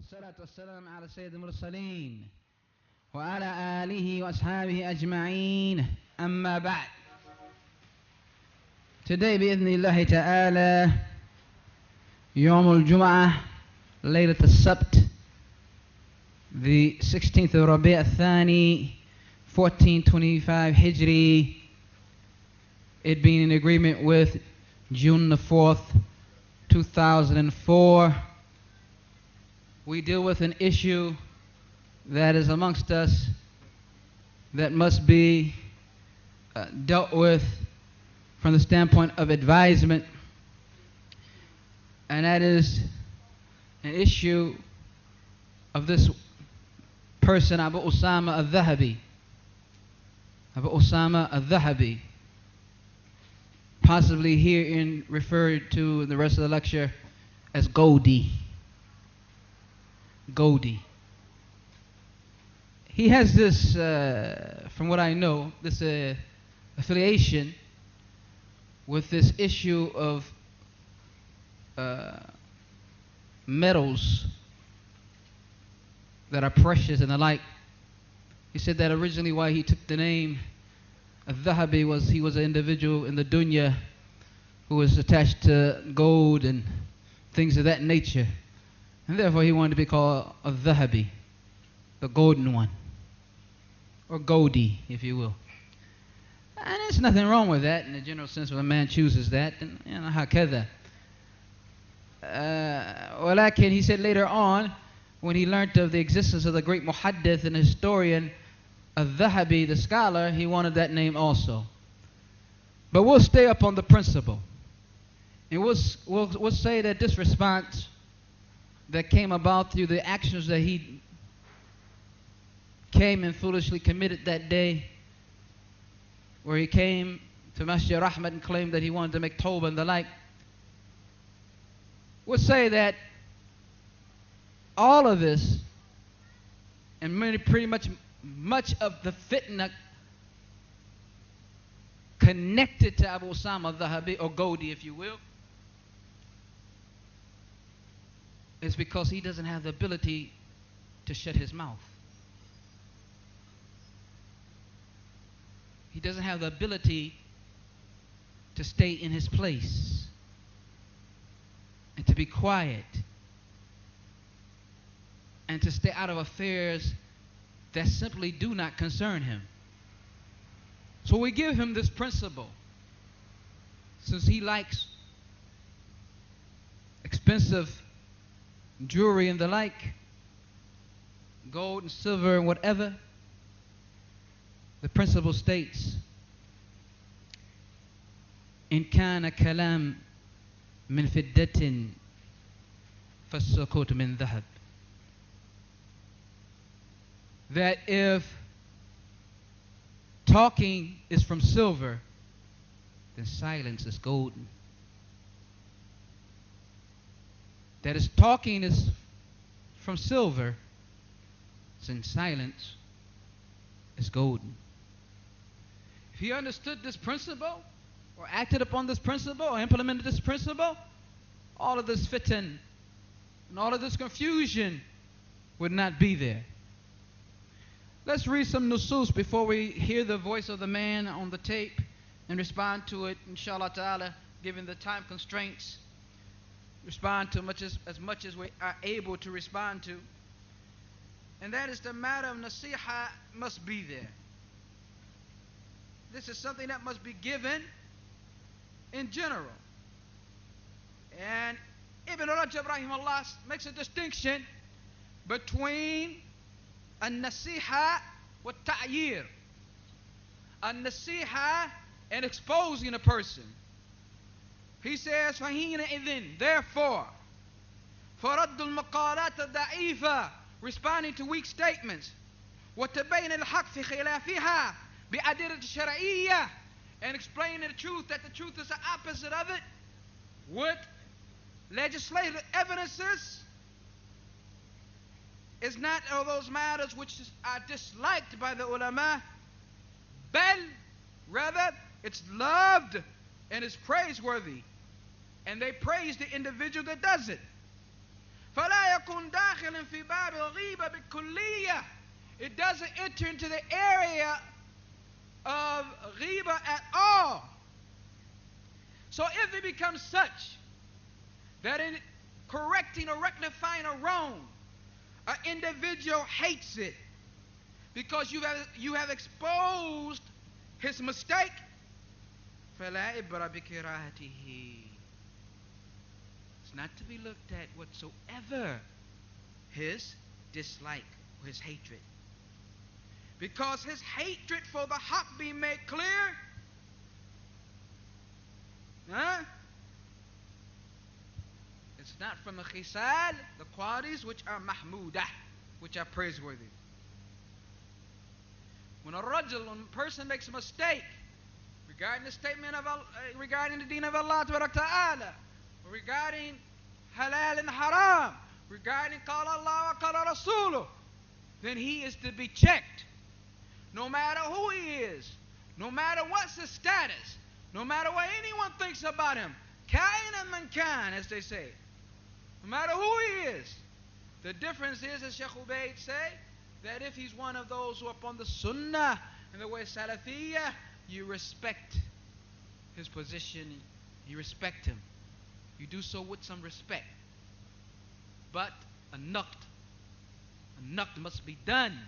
والصلاة والسلام على سيد المرسلين وعلى آله وأصحابه أجمعين أما بعد. Today بإذن الله تعالى يوم الجمعة ليلة السبت, the 16th of Rabi' al-Thani 1425 Hijri, it being in agreement with June the 4th 2004. We deal with an issue that is amongst us that must be dealt with from the standpoint of advisement, and that is an issue of this person, Abu Usamah al-Dhahabi. Abu Usamah al-Dhahabi, possibly herein referred to in the rest of the lecture as Goldie. Goldie. He has this, from what I know, this affiliation with this issue of metals that are precious and the like. He said that originally why he took the name Al-Dhahabi was he was an individual in the dunya who was attached to gold and things of that nature. And therefore he wanted to be called Al-Dhahabi, the golden one, or Goldie, if you will. And there's nothing wrong with that in the general sense when a man chooses that, and you know, hakadha. Walakin, he said later on, when he learnt of the existence of the great muhaddith and historian Al-Dhahabi, the scholar, he wanted that name also. But we'll stay up on the principle. And we'll say that this response that came about through the actions that he came and foolishly committed that day, where he came to Masjid Rahmat and claimed that he wanted to make tawbah and the like, we'll say that all of this and pretty much of the fitna connected to Abu Usamah al-Dhahabi, or Goldie if you will, is because he doesn't have the ability to shut his mouth. He doesn't have the ability to stay in his place and to be quiet and to stay out of affairs that simply do not concern him. So we give him this principle, since he likes expensive jewelry and the like, gold and silver and whatever. The principle states, إن كان كلام من فضة فالسكوت من ذهب. That if talking is from silver, then silence is golden. That is, talking is from silver, then silence is golden. If he understood this principle, or acted upon this principle, or implemented this principle, all of this fitan and all of this confusion would not be there. Let's read some nusus before we hear the voice of the man on the tape and respond to it, inshallah ta'ala, given the time constraints. Respond to as much as we are able to respond to. And that is the matter of nasiha must be there. This is something that must be given in general. And Ibn Rajab rahimahullah makes a distinction between an-nasiha wa ta'yir. An-nasiha and exposing a person. He says, فَهِينَئِذٍ, therefore, فَرَدُّ الْمَقَالَاتَ الضَّعِيفَةِ, responding to weak statements, وَتَبَيْنَ الْحَقِّ فِي خِلَافِهَا بِأَدِلَّةٍ شَرْعِيَّةٍ, and explaining the truth, that the truth is the opposite of it, with legislative evidences, is not of those matters which are disliked by the ulama, but rather it's loved and is praiseworthy, and they praise the individual that does it. فلا يكون داخلا في باب الغيبة بالكلية. It doesn't enter into the area of ghiba at all. So if it becomes such that in correcting or rectifying a wrong, an individual hates it because you have exposed his mistake, فلا إبرة بكراهته. It's not to be looked at whatsoever his dislike, his hatred. Because his hatred for the haqq being made clear, it's not from the khisal, the qualities which are mahmudah, which are praiseworthy. When a person makes a mistake regarding the statement of regarding the deen of Allah Ta'ala, regarding halal and haram, regarding qala Allah wa qala Rasuluh, then he is to be checked. No matter who he is, no matter what's his status, no matter what anyone thinks about him, kain man kan, as they say, no matter who he is. The difference is, as Sheikh Ubaid say, that if he's one of those who are upon the sunnah and the way salafiyah, you respect his position, you respect him. You do so with some respect. But a naqd must be done.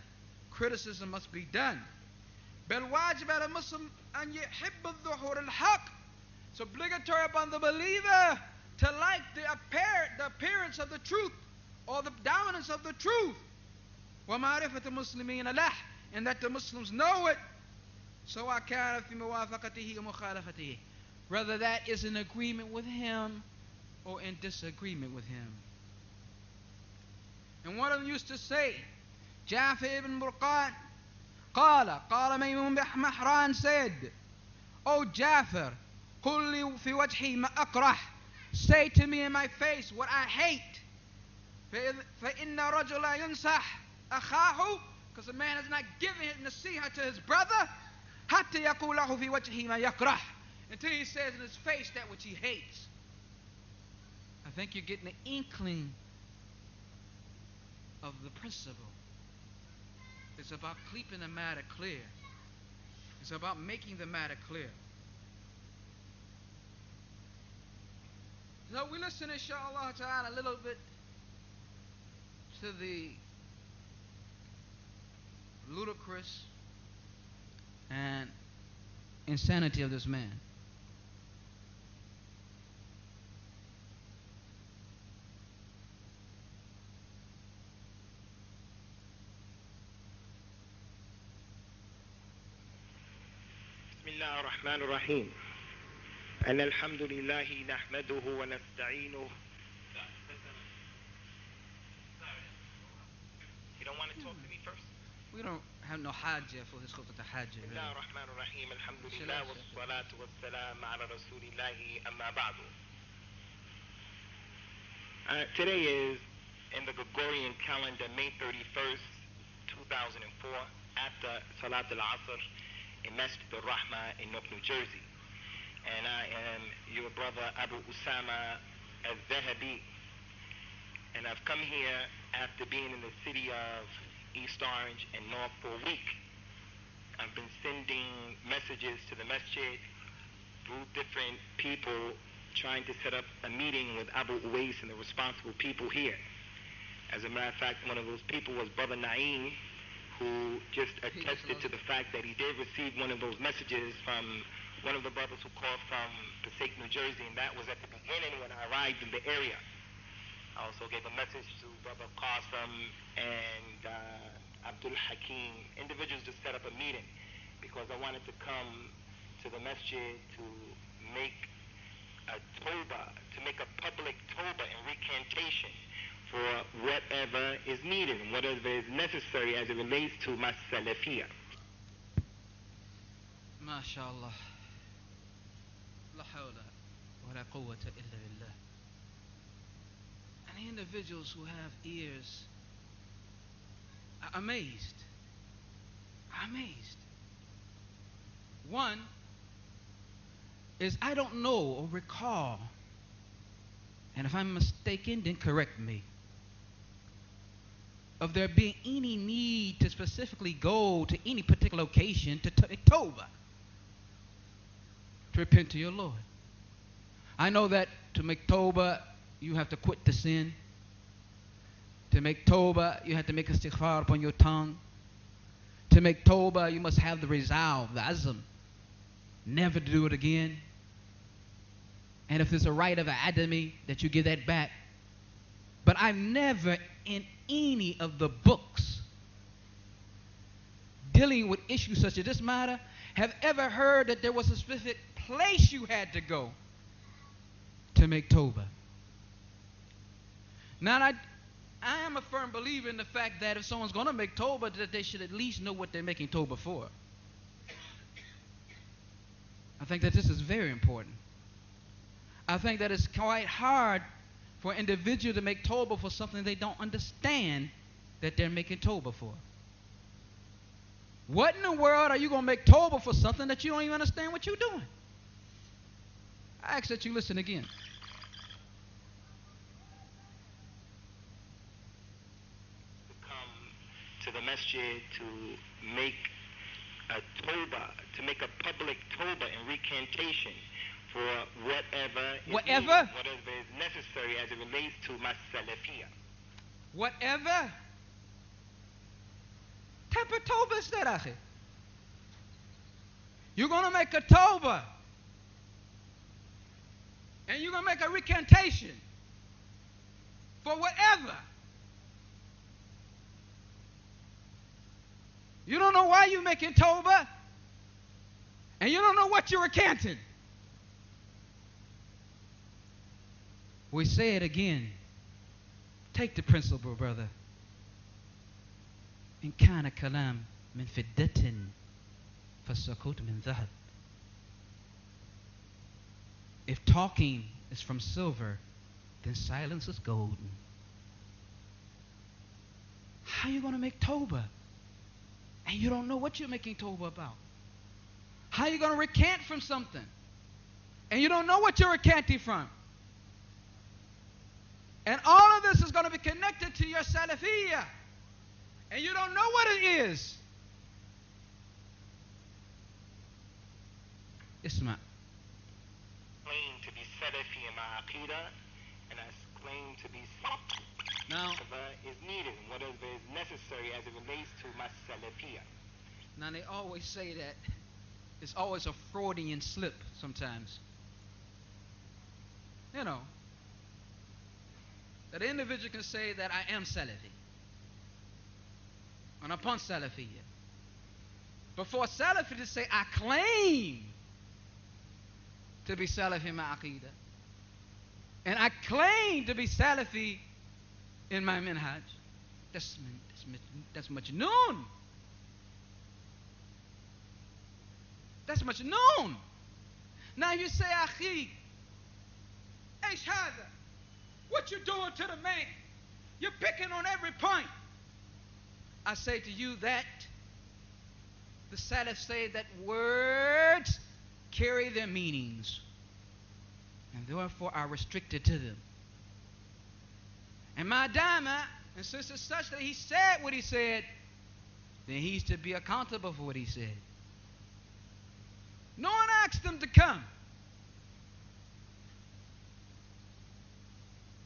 Criticism must be done. بل واجب على المسلم أن يحب الظهور الحق. It's obligatory upon the believer to like the appearance of the truth or the dominance of the truth. ومعرفة المسلمين له, and that the Muslims know it. سواء كان في موافقته ومخالفته, whether that is in agreement with him or in disagreement with him. And one of them used to say, Jafar ibn Burqan, قال ميمون بن محران said, O Jafar, قل لي في وجهي ما أكره, say to me in my face what I hate. فإن رجل ينصح أخاه, because a man is not giving his nasiha to his brother, حتى يقول له في وجهه ما يكره, until he says in his face that which he hates. I think you're getting an inkling of the principle. It's about keeping the matter clear. It's about making the matter clear. So we listen, inshallah ta'ala, a little bit to the ludicrous and insanity of this man. بسم الله الرحمن الرحيم. أن الحمد لله نحمده ونستعينه. You don't want to talk to me first? We don't have no hajjah for his khutbah hajjah. بسم الله الرحمن الرحيم. الحمد لله والصلاة والسلام على رسول الله أما بعد. Today is in the Gregorian calendar, May 31st, 2004, after Salat al-Asr in Masjid al-Rahma in Newark, New Jersey. And I am your brother Abu Usamah al-Zahabi. And I've come here after being in the city of East Orange and North for a week. I've been sending messages to the masjid through different people trying to set up a meeting with Abu Uwais and the responsible people here. As a matter of fact, one of those people was Brother Naeem, who just attested to the fact that he did receive one of those messages from one of the brothers who called from Passaic, New Jersey, and that was at the beginning when I arrived in the area. I also gave a message to Brother Qasim and Abdul Hakim, individuals to set up a meeting, because I wanted to come to the masjid to make a tawbah, to make a public tawbah and recantation for whatever is needed and whatever is necessary as it relates to my salafiyah. MashaAllah. La hawla wa la quwwata illa billah. And individuals who have ears are amazed. Amazed. One is, I don't know or recall, and if I'm mistaken, then correct me. of there being any need to specifically go to any particular location to take Tawbah, to repent to your Lord. I know that to make Tawbah, you have to quit the sin. To make Tawbah, you have to make istighfar upon your tongue. To make Tawbah, you must have the resolve, the azm, never to do it again. And if there's a right of an adami, that you give that back. But I've never in any of the books dealing with issues such as this matter have ever heard that there was a specific place you had to go to make Tawbah. Now, I am a firm believer in the fact that if someone's going to make Tawbah, that they should at least know what they're making Tawbah for. I think that this is very important. I think that it's quite hard for an individual to make Tawbah for something they don't understand that they're making Tawbah for. What in the world are you going to make Tawbah for something that you don't even understand what you're doing? I ask that you listen again. To the masjid to make a tawbah, to make a public tawbah and recantation for whatever is necessary as it relates to my salafiyah. Whatever type of tawbah is that, akhi? You're going to make a tawbah and you're going to make a recantation for whatever. You don't know why you're making Tawbah, and you don't know what you're recanting. We say it again. Take the principle, brother. إن كان كلام من فضة فالسكوت من ذهب. If talking is from silver, then silence is golden. How are you going to make Tawbah and you don't know what you're making Tawbah about? How are you going to recant from something and you don't know what you're recanting from? And all of this is going to be connected to your salafiyah, and you don't know what it is. Isma. Claim to be Salafi in my Aqidah, and I claim to be Salafi. Now, is needed, whatever is necessary as it relates to my Salafiyah. Now, they always say that it's always a Freudian slip sometimes. You know, that an individual can say that I am Salafi, and upon Salafiyah. But for a Salafi to say, I claim to be Salafi in my Aqidah, and I claim to be Salafi in my minhaj, that's majnoon. That's majnoon. Now you say, Akhi, Eish hada, what you doing to the man? You're picking on every point. I say to you that the Salaf say that words carry their meanings, and therefore are restricted to them. And madama, and since it's such that he said what he said, then he's to be accountable for what he said. No one asked him to come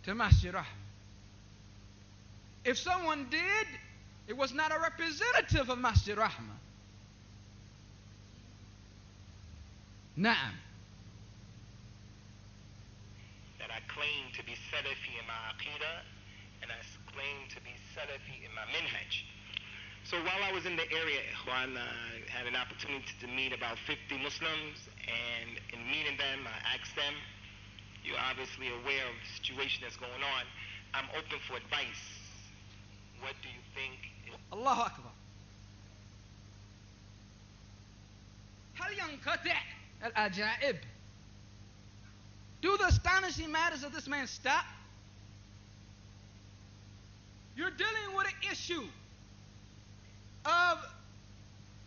to Masjid Rahmah. If someone did, it was not a representative of Masjid Rahmah. Na'am. That I claim to be Salafi in my Aqidah, and I claim to be Salafi in my minhaj. So while I was in the area, Ikhwan, I had an opportunity to meet about 50 Muslims, and in meeting them, I asked them, you're obviously aware of the situation that's going on. I'm open for advice. What do you think? Allahu Akbar. هل ينقطع العجائب? Do the astonishing matters of this man stop? You're dealing with an issue of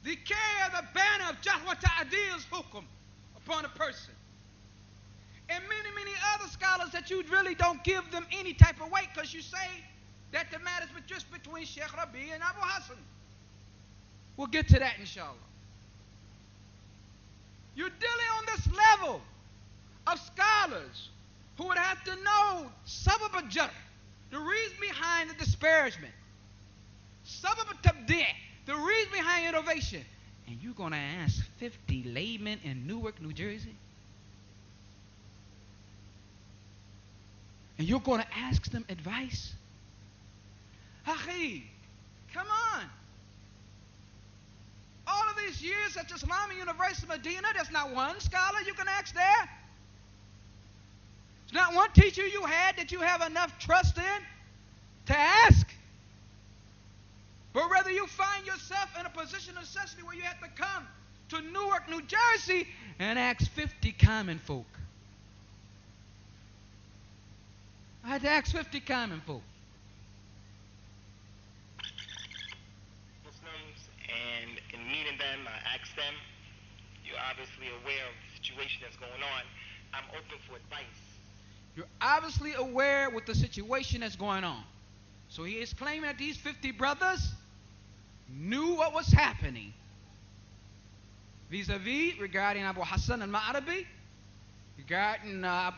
the care of the banner of Jahwa Ta'adil's hukum upon a person. And many other scholars that you really don't give them any type of weight, because you say that the matter is just between Sheikh Rabi and Abu Hassan. We'll get to that, inshallah. You're dealing on this level of scholars who would have to know sabab al-jarh, the reason behind the disparagement, sabab al-tabdi', the reason behind innovation. And you're going to ask 50 laymen in Newark, New Jersey? And you're going to ask them advice? Akhi, come on. All of these years at Islamic University of Medina, there's not one scholar you can ask there. There's not one teacher you had that you have enough trust in to ask. But whether you find yourself in a position of necessity where you have to come to Newark, New Jersey and ask 50 common folk. I had to ask 50 common folk. Muslims, and in meeting them, I asked them, you're obviously aware of the situation that's going on. I'm open for advice. You're obviously aware with the situation that's going on. So he is claiming that these 50 brothers knew what was happening vis-a-vis regarding Abu Hassan al-Ma'arabi, regarding as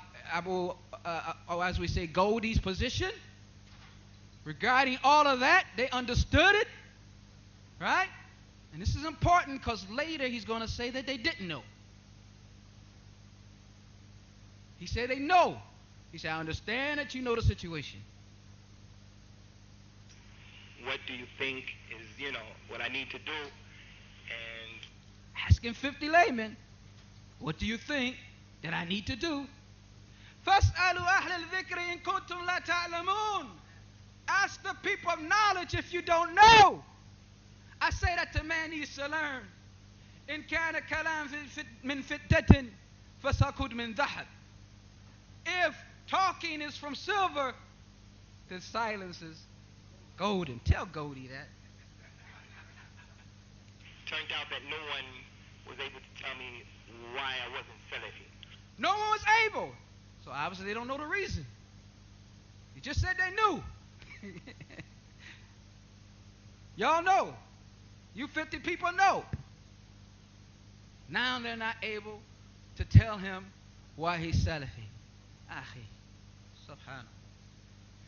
we say, Goldie's position, regarding all of that. They understood it, right? And this is important because later he's going to say that they didn't know. He said they know. He said, I understand that you know the situation. What do you think is, what I need to do? And asking 50 laymen, what do you think that I need to do? فَاسْأَلُوا أَهْلَ الذِّكْرِ إِن كُنتُمْ لَا تَعْلَمُونَ. Ask the people of knowledge if you don't know. I say that the man needs to learn. إِن كَانَ كَلَامٌ مِنْ فِدَّةٍ فَسَكُدْ مِنْ ذَهَبٍ. If talking is from silver, then silence is golden. Tell Goldie that. Turned out that no one was able to tell me why I wasn't Salafi. No one was able. So obviously they don't know the reason. You just said they knew. Y'all know. You 50 people know. Now they're not able to tell him why he's Salafi. Akhi. Subhanallah.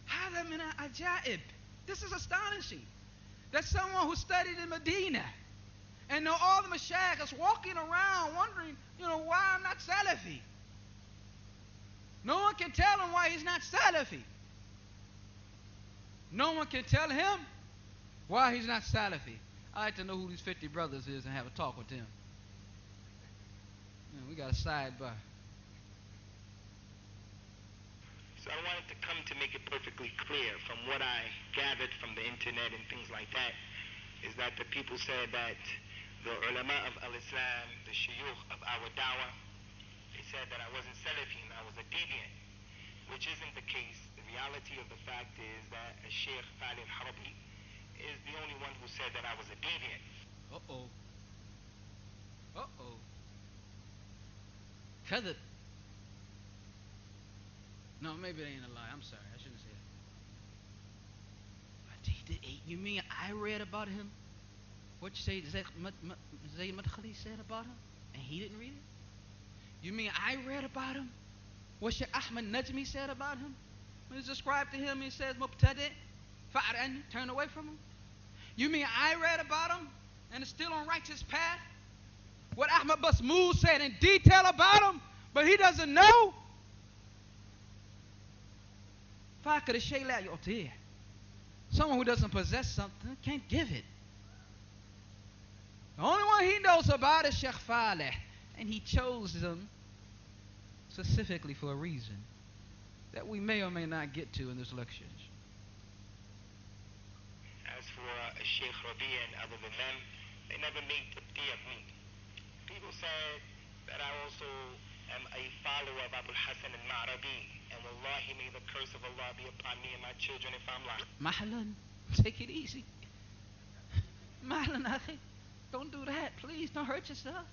Hada min al-ajaib. This is astonishing. That someone who studied in Medina and know all the mashayikh is walking around wondering, why I'm not Salafi. No one can tell him why he's not Salafi. No one can tell him why he's not Salafi. I like to know who these 50 brothers is and have a talk with them. We got a sidebar. So I wanted to come to make it perfectly clear from what I gathered from the internet and things like that, is that the people said that the ulama of al-Islam, the shuyukh of our dawah, they said that I wasn't Salafi and I was a deviant, which isn't the case. The reality of the fact is that Sheikh Khalid Harabi is the only one who said that I was a deviant. Uh-oh. Uh-oh. Kadhib. No, maybe it ain't a lie. I'm sorry. I shouldn't say that. You mean I read about him? What you say Zayd Madkhali said about him? And he didn't read it? You mean I read about him? What Sheikh Ahmed Najmi said about him? When it's described to him, he says, Mubtadi' fa'ran, turn away from him. You mean I read about him and is still on righteous path? What Ahmad Basmoud said in detail about him, but he doesn't know? Someone who doesn't possess something can't give it. The only one he knows about is Sheikh Faleh, and he chose them specifically for a reason that we may or may not get to in this lecture. As for Sheikh Rabi and other than them, they never made tabdi of me. People said that I also am a follower of Abu Hassan al-Ma'arabi, and wallahi may the curse of Allah be upon me and my children if I'm lying. Mahlan, take it easy. Mahlan, akhi. Don't do that, please. Don't hurt yourself.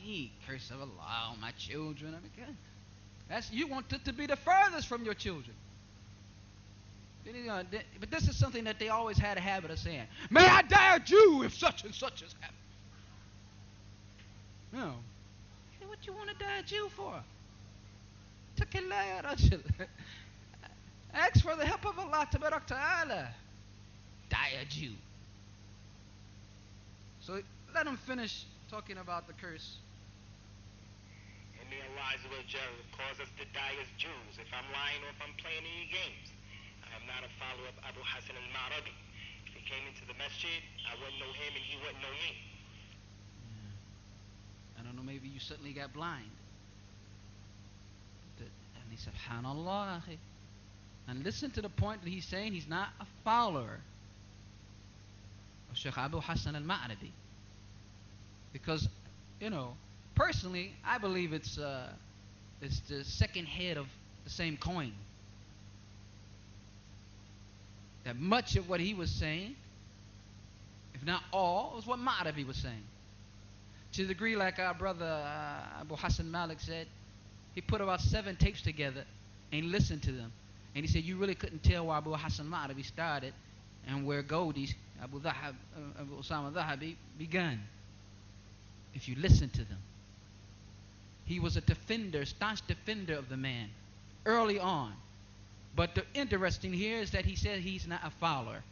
Hey, curse of Allah on my children. I mean, God. You want it to be the furthest from your children. But this is something that they always had a habit of saying. May I die a Jew if such and such has happened. No. Hey, what you want to die a Jew for? Ask for the help of Allah Ta'ala. Die a Jew. So let him finish talking about the curse. And may Allah cause us to die as Jews if I'm lying or if I'm playing any games. I am not a follower of Abu Hassan al-Ma'rabi. If he came into the masjid, I wouldn't know him and he wouldn't know me. I don't know, maybe you suddenly got blind. And he said, Subhanallah. And listen to the point that he's saying he's not a follower of Sheikh Abu Hassan al-Ma'rabi. Because, personally, I believe it's the second head of the same coin. That much of what he was saying, if not all, was what Ma'rabi was saying. To the degree, like our brother Abu Hassan Malik said, he put about 7 tapes together and listened to them. And he said you really couldn't tell where Abu Hassan Ma'rabi started and where Goldie, Abu Usamah Dhahabi began. If you listen to them. He was a defender, staunch defender of the man early on. But the interesting here is that he said he's not a follower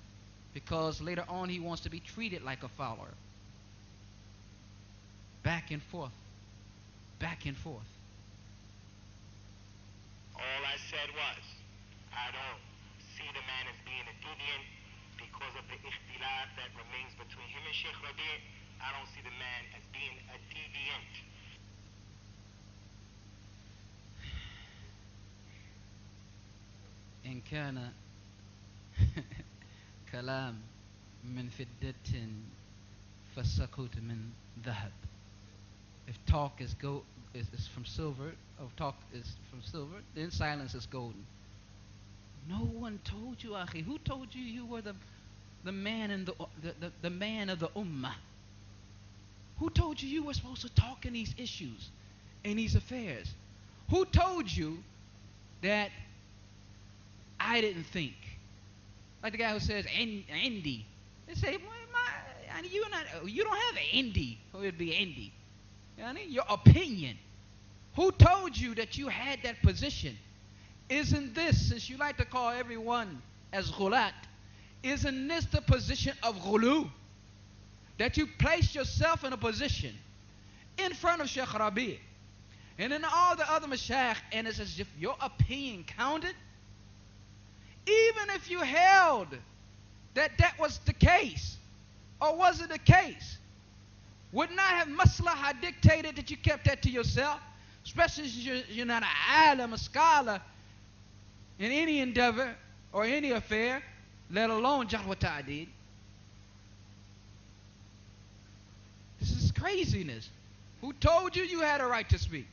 because later on he wants to be treated like a follower. Back and forth. Back and forth. All I said was, I don't see the man as being a deviant because of the ikhtilaf that remains between him and Sheikh Rabi'. I don't see the man as being a deviant. إن كان كلام من فضة فالسكوت من ذهب. If talk is from silver, then silence is golden. No one told you, Akhi. Who told you you were the man in the man of the ummah? Who told you you were supposed to talk in these issues, in these affairs? Who told you that I didn't think? Like the guy who says, Indi. They say, you don't have an Indi. Who would be Indi? Your opinion. Who told you that you had that position? Isn't this, since you like to call everyone as ghulat, isn't this the position of ghulu? That you place yourself in a position in front of Sheikh Rabi' and in all the other mashayikh, and it's as if your opinion counted? Even if you held that was the case, or was it the case, would not have maslahah dictated that you kept that to yourself, especially since you're not an alim, a scholar in any endeavor or any affair, let alone jahr wa ta'did. This is craziness. Who told you you had a right to speak?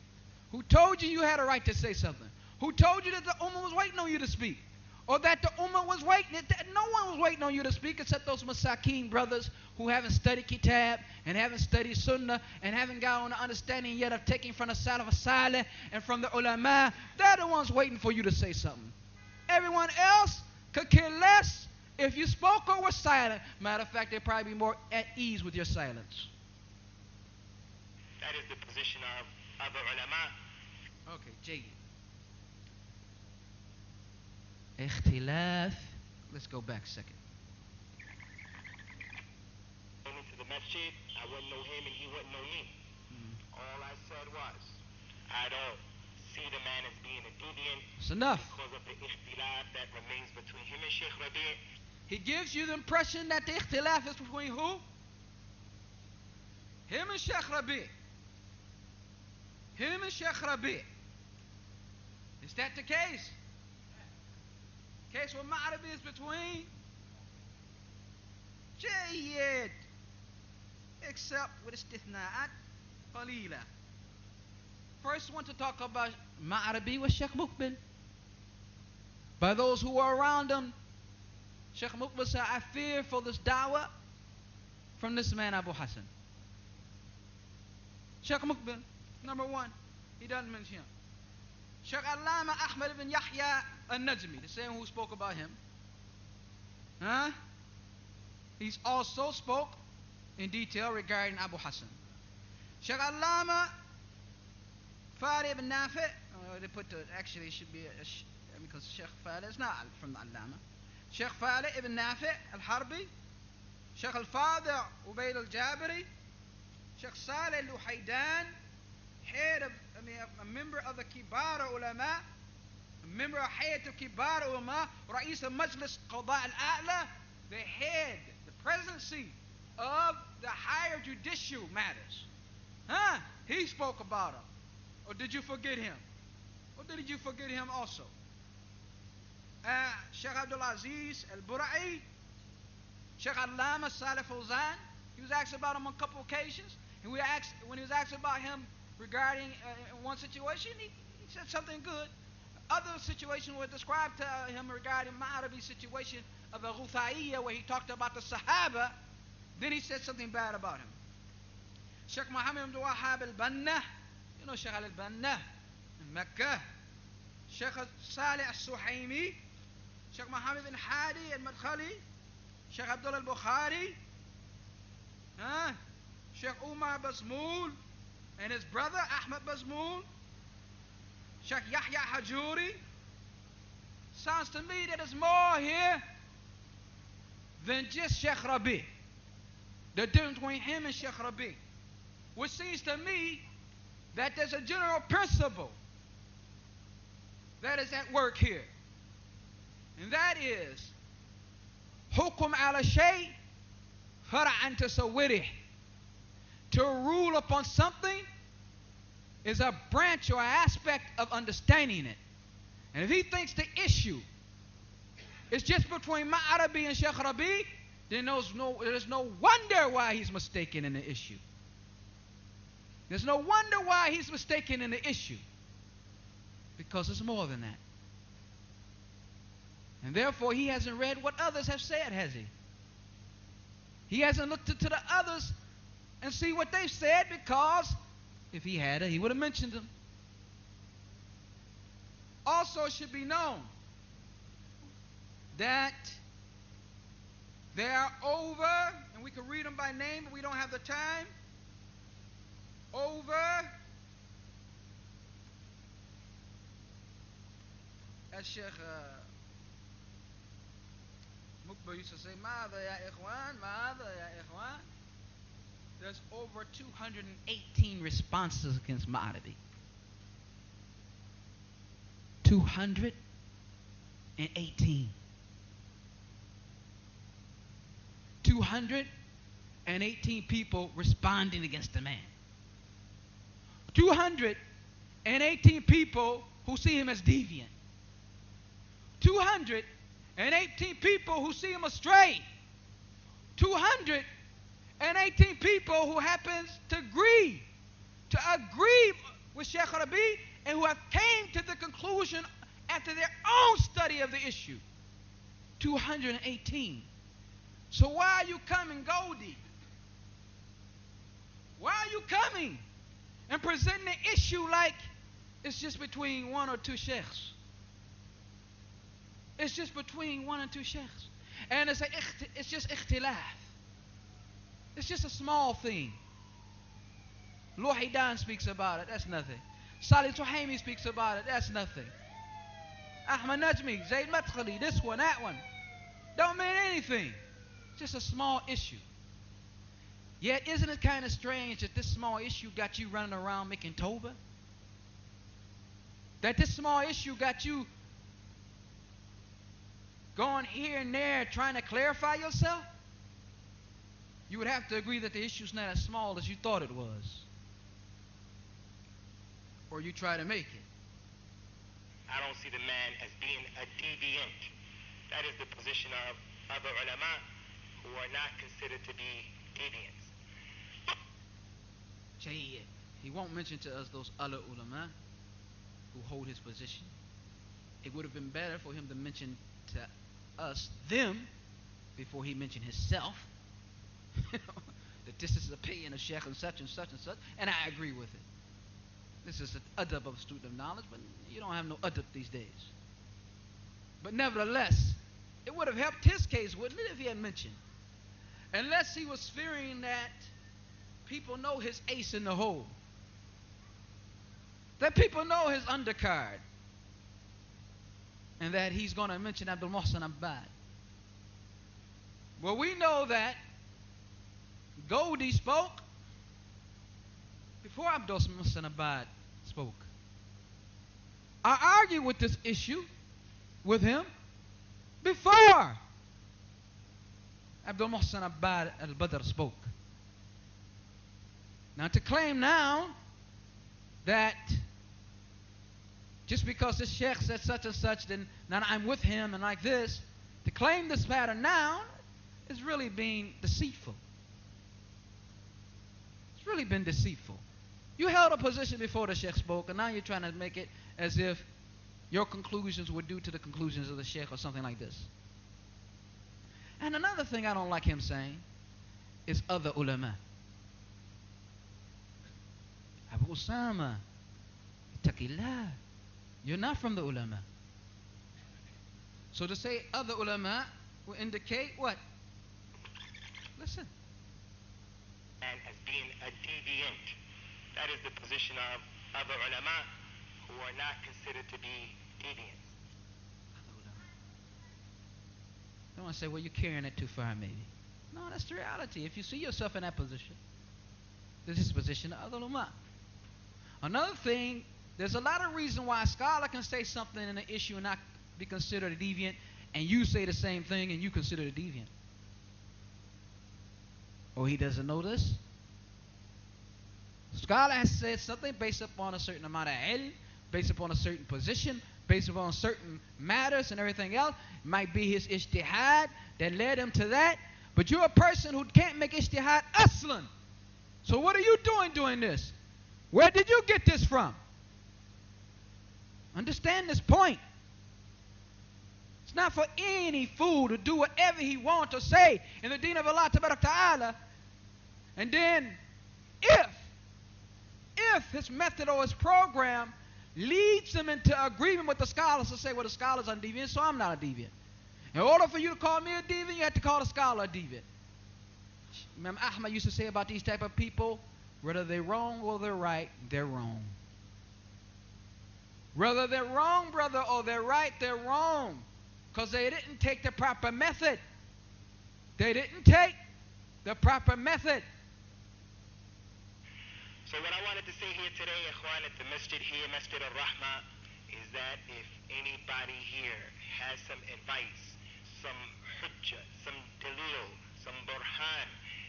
Who told you you had a right to say something? Who told you that the ummah was waiting on you to speak? Or that the ummah was waiting, that no one was waiting on you to speak except those masakeen brothers who haven't studied kitab and haven't studied sunnah and haven't gotten the understanding yet of taking from the salaf salih and from the ulama. They're the ones waiting for you to say something. Everyone else could care less if you spoke or were silent. Matter of fact, they'd probably be more at ease with your silence. That is the position of other ulama. Okay, Jay. Ikhtilaf. Let's go back a second. Came into the masjid, I wouldn't know him and he wouldn't know me. All I said was, I don't see the man as being a deviant. It's enough. Because of the ikhtilaf that remains between him and Sheikh Rabi'. He gives you the impression that the ikhtilaf is between who? Him and Sheikh Rabi'. Him and Sheikh Rabi'. Is that the case? Case where Ma'rabi is between? Jayyid. Except with istithna'at qalila. First one to talk about Ma'rabi was Sheikh Mukbil. By those who were around him, Sheikh Mukbil said, I fear for this da'wah from this man Abu Hassan. Sheikh Mukbil, number one, he doesn't mention him. Sheikh Allama Ahmad ibn Yahya al-Najmi, the same who spoke about him, Huh? He's also spoke in detail regarding Abu Hassan. Sheikh Allama Fari ibn Nafi, they put the, actually it should be because Sheikh Fali is not from the Allama. Sheikh Fali ibn Nafi al-Harbi, Sheikh al-Fadhi Ubayd al-Jabiri, Sheikh Saleh al-Luhaydan, head of, a member of the Kibar ulama, a member of Hayat of Kibar ulama, Ra'is al-Majlis Qada al-A'la, the head, the presidency of the higher judicial matters. Huh? He spoke about him. Or did you forget him? Or did you forget him also? Sheikh Abdul Aziz al-Bura'i, Sheikh Allama Salih Fawzan, he was asked about him on a couple occasions. And when he was asked about him regarding one situation, he said something good. Other situations were described to him regarding Ma'arabi's situation of the Ghuthaiyyah, where he talked about the Sahaba. Then he said something bad about him. Sheikh Muhammad ibn Wahhab al-Banna, you know Sheikh al-Banna in Mecca. Sheikh Salih al-Suhaimi, Sheikh Muhammad bin Hadi al-Madkhali, Sheikh Abdullah al-Bukhari, Sheikh Umar Basmoul and his brother Ahmad Basmoul, Sheikh Yahya Hajuri. Sounds to me that there's more here than just Sheikh Rabi. The difference between him and Sheikh Rabi, which seems to me that there's a general principle that is at work here. And that is Hukum ala shay fara'an tasawwirih. To rule upon something is a branch or aspect of understanding it. And if he thinks the issue is just between Ma'arabi and Sheikh Rabi, then there's no wonder why he's mistaken in the issue. There's no wonder why he's mistaken in the issue. Because it's more than that. And therefore he hasn't read what others have said, has he? He hasn't looked into the others and see what they've said, because if he had it, he would have mentioned them. Also, it should be known that there are over, and we can read them by name, but we don't have the time, over, as Sheikh Mukba used to say, Mada ya ikhwan, Mada ya ikhwan. There's over 218 responses against Ma'arabi. 218. 218 people responding against the man. 218 people who see him as deviant. 218 people who see him astray. 218 people who happens to agree with Sheikh Rabi, and who have came to the conclusion after their own study of the issue. 218. So why are you coming, Goldie? Why are you coming and presenting the issue like it's just between one or two sheikhs? It's just between one and two sheikhs. And it's just ikhtilaf. It's just a small thing. Luhaydan speaks about it. That's nothing. Salih Suhaimi speaks about it. That's nothing. Ahmad Najmi, Zayd Madkhali, this one, that one. Don't mean anything. Just a small issue. Yet, isn't it kind of strange that this small issue got you running around making tawbah? That this small issue got you going here and there trying to clarify yourself? You would have to agree that the issue's not as small as you thought it was. Or you try to make it. I don't see the man as being a deviant. That is the position of other ulama who are not considered to be deviants. He won't mention to us those other ulama who hold his position. It would have been better for him to mention to us them before he mentioned himself. That this is the opinion of Sheikh and such and such and such, and I agree with it. This is the adab of a student of knowledge, but you don't have no adab these days. But nevertheless, It would have helped his case, wouldn't it, if he had mentioned? Unless he was fearing that people know his ace in the hole. That people know his undercard. And that he's going to mention Abdul Muhsin Abbad. Well, we know that Goldie spoke before Abdul Muhsin Abbad spoke. I argued with this issue with him before Abdul Muhsin Abbad al-Badr spoke. Now to claim now that just because this sheikh said such and such, then now I'm with him and like this, to claim this pattern now is really being deceitful. It's really been deceitful. You held a position before the sheikh spoke, and now you're trying to make it as if your conclusions were due to the conclusions of the sheikh or something like this. And another thing I don't like him saying is other ulama. Abu Usamah, ittaqillah. You're not from the ulama. So to say other ulama will indicate what? Listen. And as being a deviant. That is the position of other ulama who are not considered to be deviants. I don't want to say, well, you're carrying it too far, maybe. No, that's the reality. If you see yourself in that position, this is the position of other ulama. Another thing, there's a lot of reason why a scholar can say something in an issue and not be considered a deviant, and you say the same thing and you consider it a deviant. Or he doesn't know this. Scholar has said something based upon a certain amount of ilm, based upon a certain position, based upon certain matters and everything else. It might be his ijtihad that led him to that. But you're a person who can't make ijtihad aslan. So what are you doing this? Where did you get this from? Understand this point. It's not for any fool to do whatever he wants to say in the deen of Allah Ta'ala. And then if his method or his program leads him into agreement with the scholars to say, well, the scholars are deviant, so I'm not a deviant. In order for you to call me a deviant, you have to call the scholar a deviant. Imam Ahmad used to say about these type of people, whether they're wrong or they're right, they're wrong. Whether they're wrong, brother, or they're right, they're wrong. Because they didn't take the proper method. They didn't take the proper method. So what I wanted to say here today, Ikhwan, at the masjid here, Masjid al-Rahmah, is that if anybody here has some advice, some hujjah, some dalil, some burhan,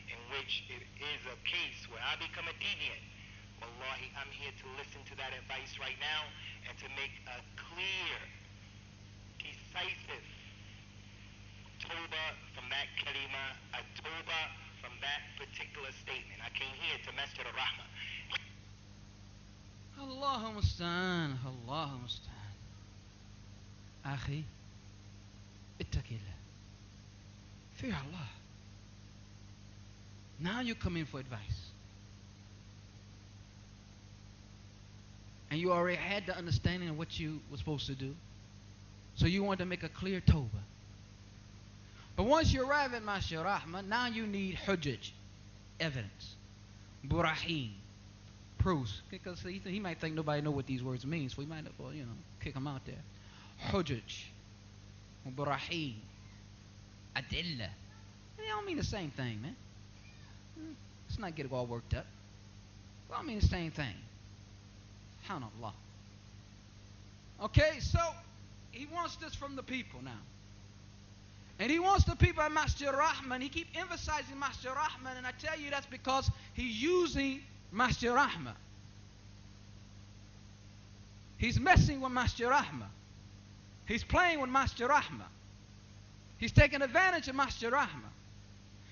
in which it is a case where I become a deviant, wallahi, I'm here to listen to that advice right now and to make a clear, decisive tawbah from that kalima, a tawbah from that particular statement. I came here to Masjid al-Rahmah. Allahu musta'an, Allahu musta'an. Akhi, ittaqillah. Fear Allah. Now you come in for advice. And you already had the understanding of what you were supposed to do. So you want to make a clear tawbah. But once you arrive at Masjid Rahmah, now you need hujjaj, evidence, buraheen, proofs. Because he might think nobody know what these words mean, so he might, well, kick them out there. Hujjaj, buraheen, adillah. They don't mean the same thing, man. Let's not get all worked up. They don't mean the same thing. SubhanAllah. Okay, so he wants this from the people now. And he wants the people at Masjid Rahman. He keeps emphasizing Masjid Rahman, and I tell you that's because he's using Masjid Rahman. He's messing with Masjid Rahman. He's playing with Masjid Rahman. He's taking advantage of Masjid Rahman.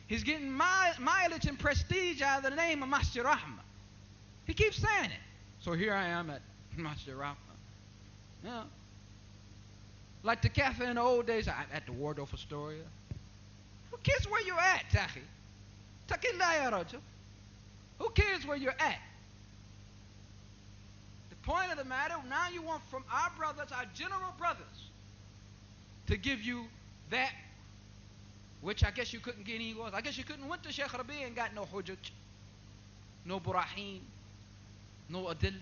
He's getting mileage and prestige out of the name of Masjid Rahman. He keeps saying it. So here I am at Masjid Rahman. Yeah. Like the cafe in the old days, at the Waldorf Astoria. Who cares where you're at, Tahi? Taqillah ya rajul. Who cares where you're at? The point of the matter, now you want from our brothers, our general brothers, to give you that which I guess you couldn't get anywhere else. I guess you couldn't went to Sheikh Rabi and got no hujjaj, no buraheen, no adillah.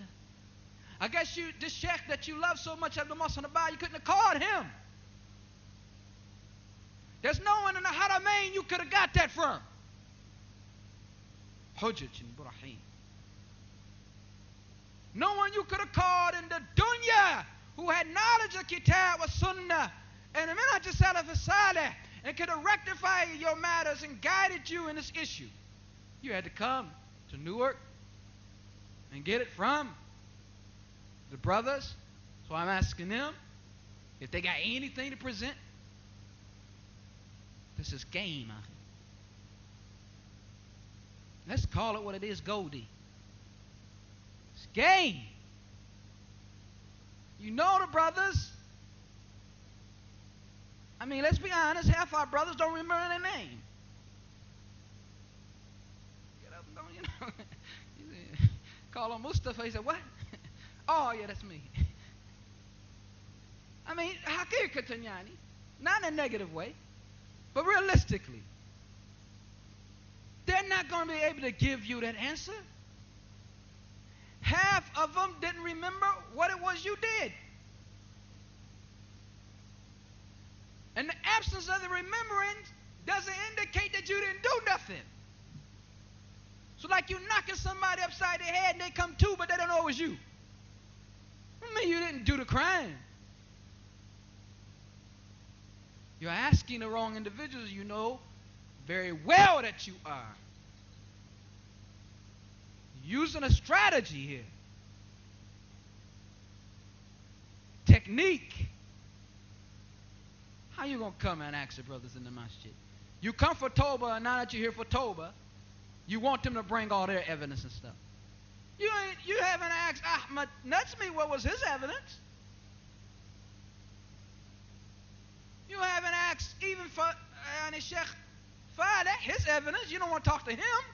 I guess this sheikh that you love so much, Abdul Muhsin Abad, you couldn't have called him. There's no one in the Haramain you could have got that from. Hujjaj and buraheen. No one you could have called in the dunya who had knowledge of kitab wa sunnah and the minhaj salaf as-salih and could have rectified your matters and guided you in this issue. You had to come to Newark and get it from the brothers. So I'm asking them if they got anything to present. This is game. Let's call it what it is, Goldie. It's game. You know the brothers. I mean, let's be honest, half our brothers don't remember their name. Get up, don't you know? Call him Mustafa. He said, what? Oh, yeah, that's me. I mean, haqiqatan yani, not in a negative way, but realistically, they're not going to be able to give you that answer. Half of them didn't remember what it was you did. And the absence of the remembrance doesn't indicate that you didn't do nothing. So like you knocking somebody upside their head and they come to, but they don't know it was you. I mean, you didn't do the crime. You're asking the wrong individuals. You know very well that you are. Using a strategy here. Technique. How you going to come and ask the brothers in the masjid? You come for Toba, and now that you're here for Toba, you want them to bring all their evidence and stuff. You haven't asked Ahmad Najmi what was his evidence. You haven't asked even for Sheikh Fadeh his evidence. You don't want to talk to him.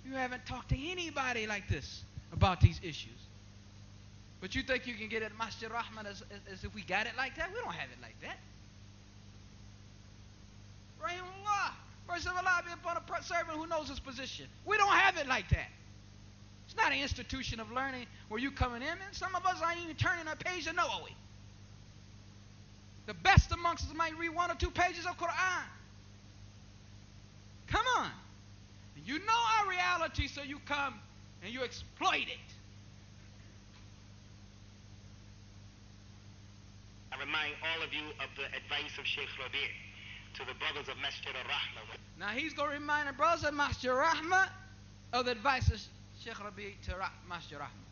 You haven't talked to anybody like this about these issues. But you think you can get at Masjid Rahman as if we got it like that? We don't have it like that. Raheemahullaah. Mercy of Allah be upon a servant who knows his position. We don't have it like that. It's not an institution of learning where you coming in, and some of us aren't even turning a page to know, are we? The best amongst us might read 1 or 2 pages of Quran. Come on. You know our reality, so you come and you exploit it. I remind all of you of the advice of Sheikh Rabi to the brothers of Masjid al-Rahma. Now he's going to remind the brothers of Masjid al-Rahma of the advice of Sheikh Rabi to Masjid al-Rahma.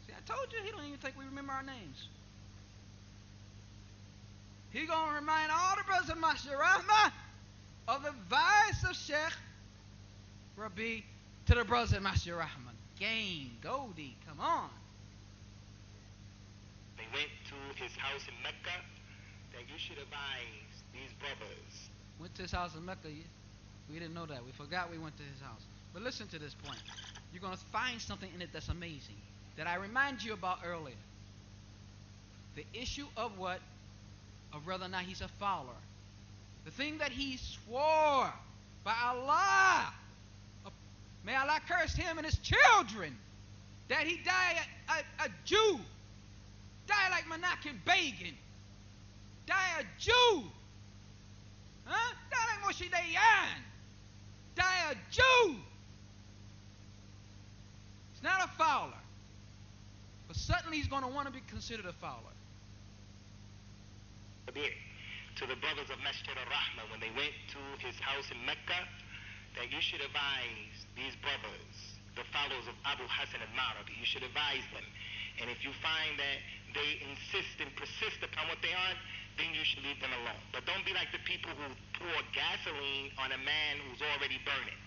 See, I told you, he don't even think we remember our names. He's going to remind all the brothers of Masjid al-Rahma of the advice of Sheikh Rabi to the brothers of Masjid al-Rahma. Game, Goldie, come on. They went to his house in Mecca, that you should advise these brothers. Went to his house in Mecca. We didn't know that. We forgot we went to his house. But listen to this point. You're going to find something in it that's amazing, that I reminded you about earlier. The issue of what? Of whether or not he's a follower. The thing that he swore by Allah, may Allah curse him and his children, that he died a Jew. Die like Menachem Begin. Die a Jew. Huh? Die like Moshe Dayan. Die a Jew. It's not a fowler. But suddenly he's going to want to be considered a fowler. To the brothers of Masjid al-Rahma, when they went to his house in Mecca, that you should advise these brothers, the followers of Abu Hassan al-Marabi, you should advise them. And if you find that they insist and persist upon what they are, then you should leave them alone. But don't be like the people who pour gasoline on a man who's already burning.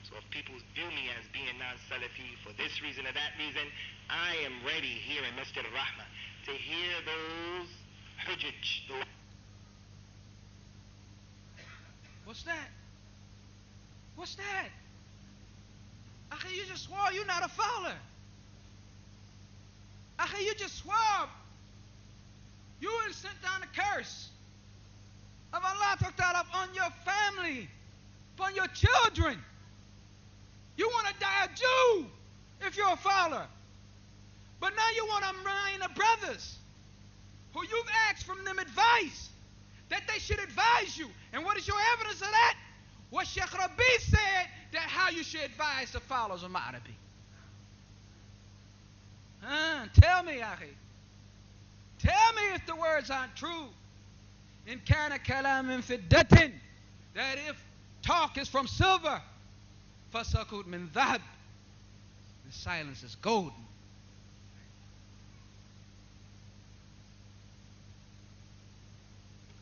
So if people view me as being non-Salafi for this reason or that reason, I am ready here in Masjid al-Rahma to hear those hujjaj. What's that? What's that? Akhi, you just swore you're not a fowler. Akhi, you just swore. You were curse of Allah Ta'ala on your family, upon your children. You want to die a Jew if you're a follower. But now you want to marry the brothers who you've asked from them advice, that they should advise you. And what is your evidence of that? What Sheikh Rabi said, that how you should advise the followers of Ma'arabi. Tell me, Akhi. Tell me if the words aren't true. In kana kalamin fiddatin, that if talk is from silver, fasakut min dhahab, the silence is golden.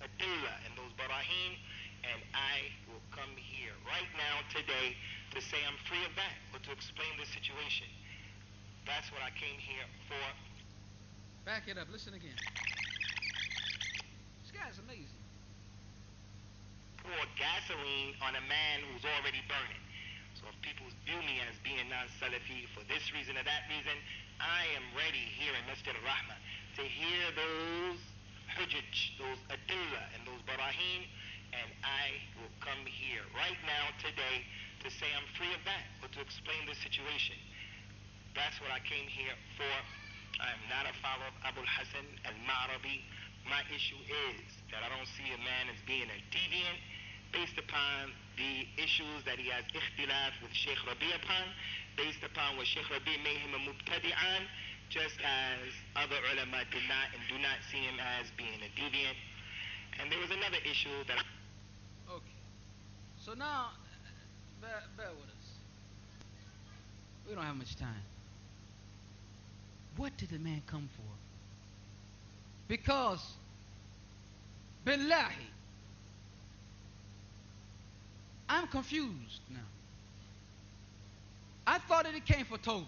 Adillah and those baraheen, and I will come here right now today to say I'm free of that, or to explain the situation. That's what I came here for. Back it up. Listen again. This guy's amazing. Pour gasoline on a man who's already burning. So if people view me as being non-Salafi for this reason or that reason, I am ready here in Masjid al-Rahmah to hear those hujjaj, those adillah, and those baraheen, and I will come here right now today to say I'm free of that, or to explain the situation. That's what I came here for. I am not a follower of Abu al-Hasan al-Ma'rabi. My issue is that I don't see a man as being a deviant based upon the issues that he has ikhtilaf with Sheikh Rabi upon, based upon what Sheikh Rabi made him a mubtadi'an, just as other ulama did not and do not see him as being a deviant. And there was another issue that... Okay. So now, bear with us. We don't have much time. What did the man come for? Because, billahi, I'm confused now. I thought that he came for Tawbah.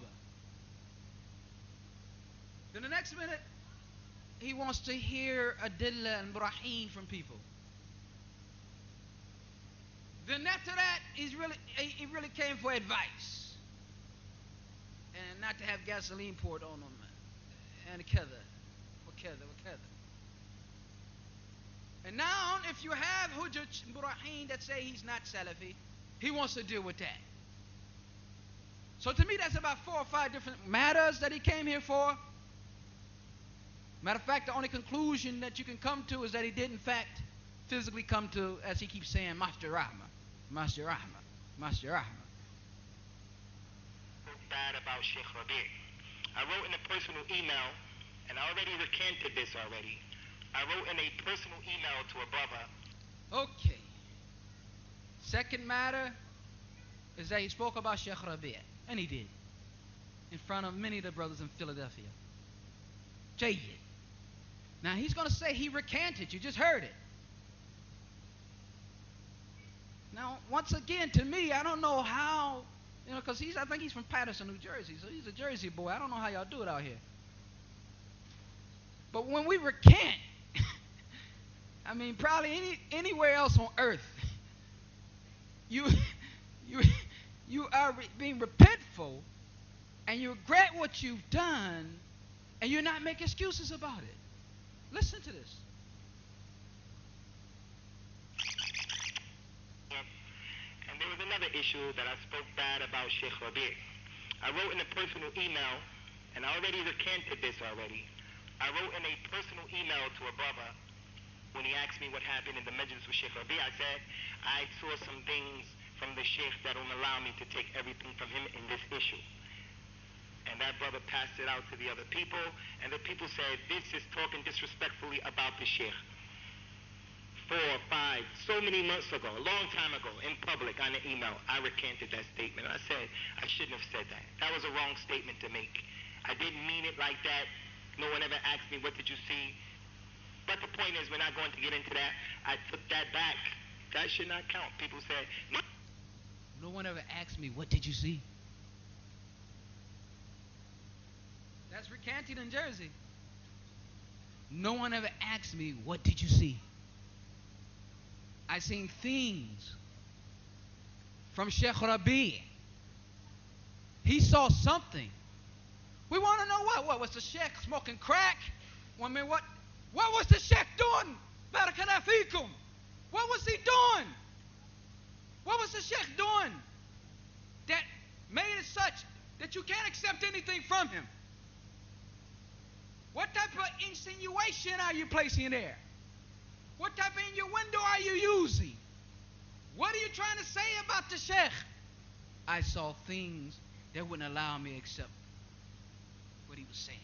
Then the next minute, he wants to hear adillah and baraheen from people. Then after that, he really came for advice. And not to have gasoline poured on him. And kada, wakada. And now, if you have hujjaj and baraheen that say he's not Salafi, he wants to deal with that. So to me, that's about 4 or 5 different matters that he came here for. Matter of fact, the only conclusion that you can come to is that he did, in fact, physically come to, as he keeps saying, Masjid Rahmah. Bad about Sheikh Rabi. I wrote in a personal email, and I already recanted this already. I wrote in a personal email to a brother. Okay. Second matter is that he spoke about Sheikh Rabi, and he did, in front of many of the brothers in Philadelphia. Jayyid. Now he's going to say he recanted. You just heard it. Now, once again, to me, I don't know how, because I think he's from Patterson, New Jersey, so he's a Jersey boy. I don't know how y'all do it out here. But when we recant, I mean, probably anywhere else on earth, you are being repentful, and you regret what you've done, and you're not making excuses about it. Listen to this. And there was another issue that I spoke bad about Sheikh Rabi. I wrote in a personal email, and I already recanted this already. I wrote in a personal email to a brother when he asked me what happened in the majlis with Sheikh Rabi. I said, I saw some things from the Sheikh that don't allow me to take everything from him in this issue. And that brother passed it out to the other people, and the people said, this is talking disrespectfully about the Sheikh. 4 or 5, so many months ago, a long time ago, in public, on an email, I recanted that statement. I said, I shouldn't have said that. That was a wrong statement to make. I didn't mean it like that. No one ever asked me, what did you see? But the point is, we're not going to get into that. I took that back. That should not count. People said, no one ever asked me, what did you see? That's recanted in Jersey. No one ever asked me, what did you see? I seen things from Sheikh Rabi. He saw something. We want to know what? What was the Sheikh smoking crack? I mean, what was the Sheikh doing Barakallahu feekum. What was he doing? What was the sheikh doing that made it such that you can't accept anything from him? What type of insinuation are you placing there? What type of innuendo are you using? What are you trying to say about the sheikh? I saw things that wouldn't allow me to accept what he was saying.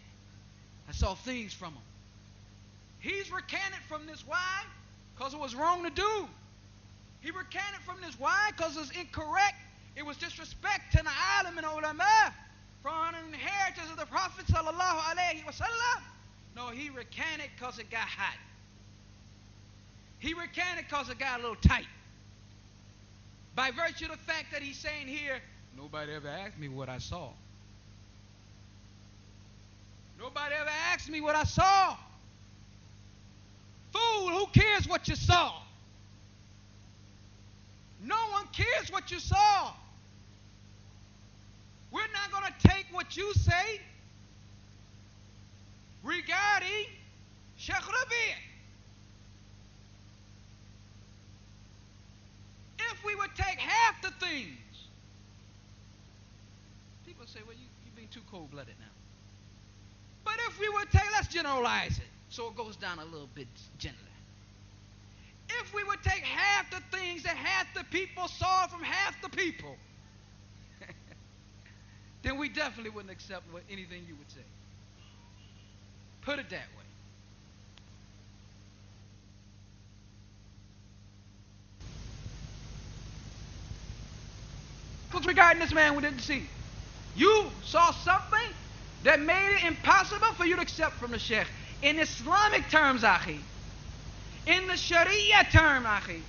I saw things from him. He's recanted from this. Why? Because it was wrong to do. He recanted from this. Why? Because it was incorrect. It was disrespect to the alim and ulamah from an inheritance of the Prophet sallallahu alaihi wasallam. No, he recanted because it got hot. He recanted because it got a little tight. By virtue of the fact that he's saying here, nobody ever asked me what I saw. Nobody ever asked me what I saw. Fool, who cares what you saw? No one cares what you saw. We're not going to take what you say regarding Sheikh Rabi'. If we would take half the things, people say, well, you're being too cold-blooded now. But if we would take, let's generalize it so it goes down a little bit gentler. If we would take half the things that half the people saw from half the people, then we definitely wouldn't accept anything you would say. Put it that way. Regarding this man we didn't see. You saw something that made it impossible for you to accept from the sheikh. In Islamic terms, akhi. In the Sharia term, akhi.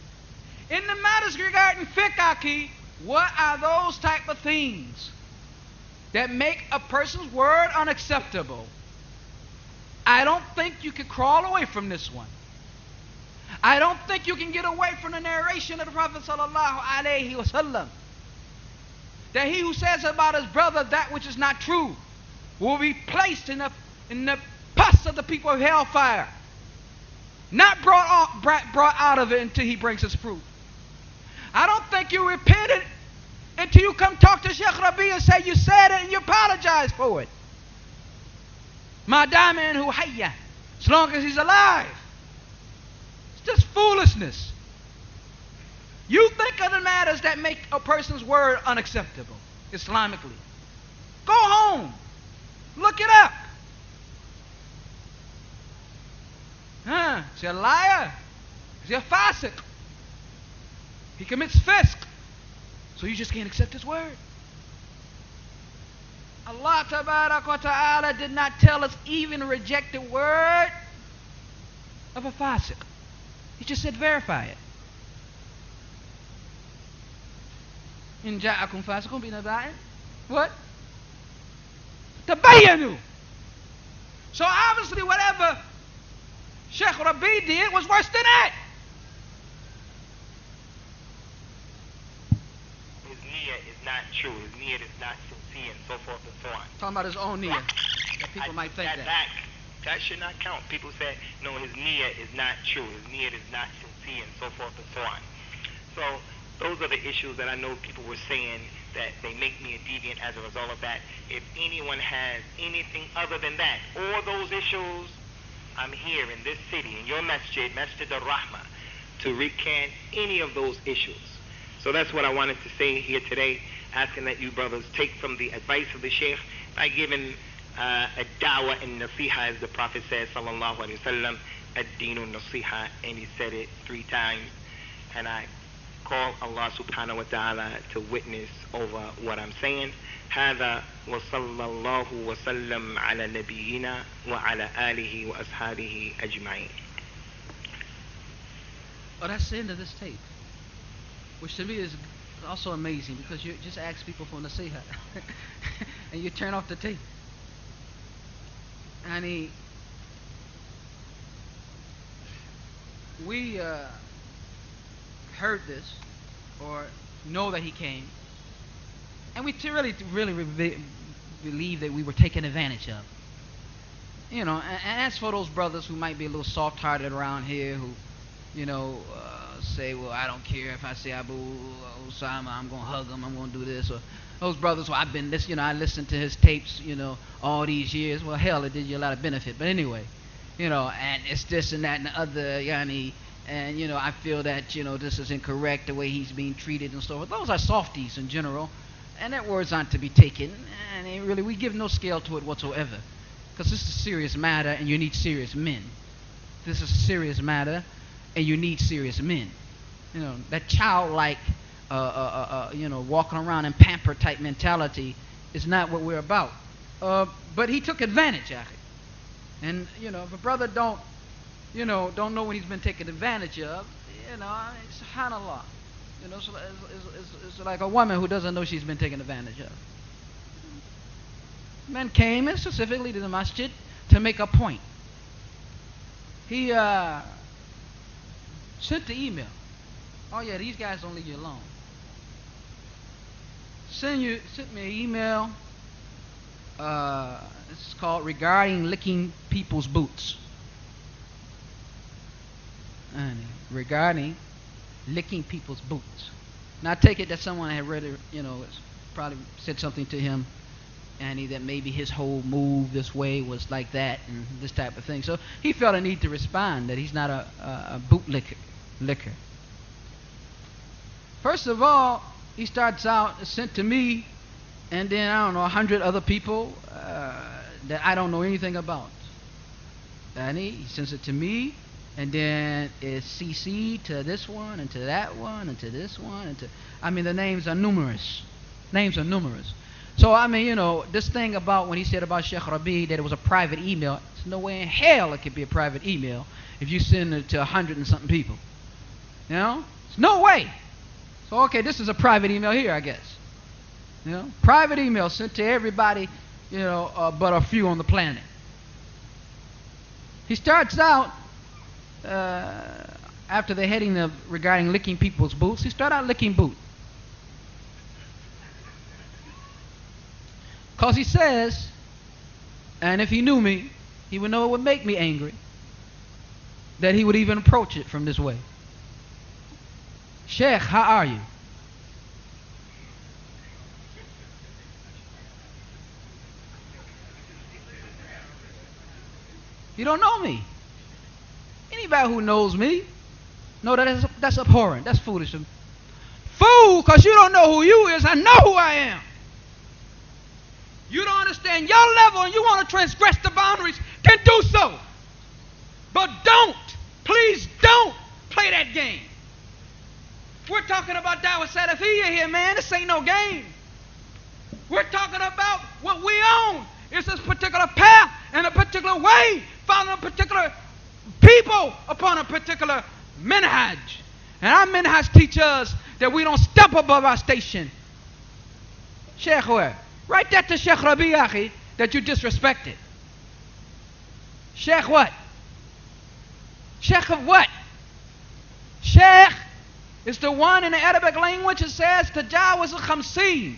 In the matters regarding fiqh, akhi, what are those type of things that make a person's word unacceptable? I don't think you can crawl away from this one. I don't think you can get away from the narration of the Prophet sallallahu alaihi wasallam. That he who says about his brother that which is not true will be placed in the pus of the people of hellfire, not brought out of it until he brings his proof. I don't think you repented until you come talk to Sheikh Rabi' and say you said it and you apologize for it. Madama anhu hayya, as long as he's alive. It's just foolishness. You think of the matters that make a person's word unacceptable, Islamically. Go home. Look it up. Is he a liar? Is he a fasiq? He commits fisk. So you just can't accept his word. Allah tabarak wa ta'ala did not tell us even to reject the word of a fasiq. He just said verify it. In ja'akum fasiqun binaba'in. What? Tabayyanu. So obviously whatever Sheikh Rabi' did was worse than that. His niyyah is not true. His niyyah is not sincere, and so forth and so on. Talking about his own niyyah. That people might think that. That should not count. People say, no, his niyyah is not true. His niyyah is not sincere, and so forth and so on. So those are the issues that I know people were saying that they make me a deviant as a result of that. If anyone has anything other than that, or those issues, I'm here in this city, in your masjid, Masjid al-Rahmah, to recant any of those issues. So that's what I wanted to say here today, asking that you brothers take from the advice of the Shaykh by giving a da'wah and nasiha, as the Prophet says, sallallahu alayhi wa sallam, ad-deenu nasiha, and he said it 3 times. And I call Allah subhanahu wa ta'ala to witness over what I'm saying. هذا وصلى الله وسلم على نبينا وعلى آله وأصحابه أجمعين. Oh, that's the end of this tape. Which to me is also amazing, because you just ask people for nasiha and you turn off the tape. And we heard this, or know that he came, and we really believe that we were taken advantage of. And as for those brothers who might be a little soft-hearted around here, who, say, well, I don't care if I say Abu Usamah, I'm gonna hug him, I'm gonna do this, or those brothers who I've been I listened to his tapes, all these years. Well, hell, it did you a lot of benefit. But anyway, and it's this and that and the other, yani, and I feel that this is incorrect the way he's being treated and so forth. Those are softies in general, and their words aren't to be taken, and really we give no scale to it whatsoever, because this is a serious matter, and you need serious men. This is a serious matter, and you need serious men. That childlike, walking around in pamper type mentality is not what we're about. But he took advantage of it. And, if a brother don't know when he's been taken advantage of, subhanAllah. It's like a woman who doesn't know she's been taken advantage of. Man came in specifically to the masjid to make a point. He sent the email. Oh yeah, these guys don't leave you alone. Sent me an email. It's called Regarding Licking People's Boots. Regarding licking people's boots. Now I take it that someone had read it, probably said something to him, and that maybe his whole move this way was like that and this type of thing. So he felt a need to respond that he's not a boot licker. First of all, he starts out sent to me, and then 100 other people that I don't know anything about. And he sends it to me, and then it's CC to this one and to that one and to this one and to. The names are numerous. So this thing about when he said about Sheikh Rabi that it was a private email, there's no way in hell it could be a private email if you send it to 100 and something people. There's no way. So okay, this is a private email here, I guess. Private email sent to everybody, but a few on the planet. He starts out after the heading of regarding licking people's boots. He started out licking boot. Because he says, and if he knew me, he would know it would make me angry, that he would even approach it from this way. Sheikh, how are you? You don't know me. Anybody who knows me know that that's abhorrent. That's foolish. Fool, because you don't know who you is. I know who I am. You don't understand your level and you want to transgress the boundaries, can do so. But please don't play that game. We're talking about Dawah Salafiyya here, man. This ain't no game. We're talking about what we own. It's this particular path and a particular way, following a particular people upon a particular minhaj. And our minhaj teaches us that we don't step above our station. Sheikh, write that to Sheikh Rabi, akhi, that you disrespected. Sheikh what? Sheikh of what? Sheikh is the one in the Arabic language that says tajawaz al-khamseen,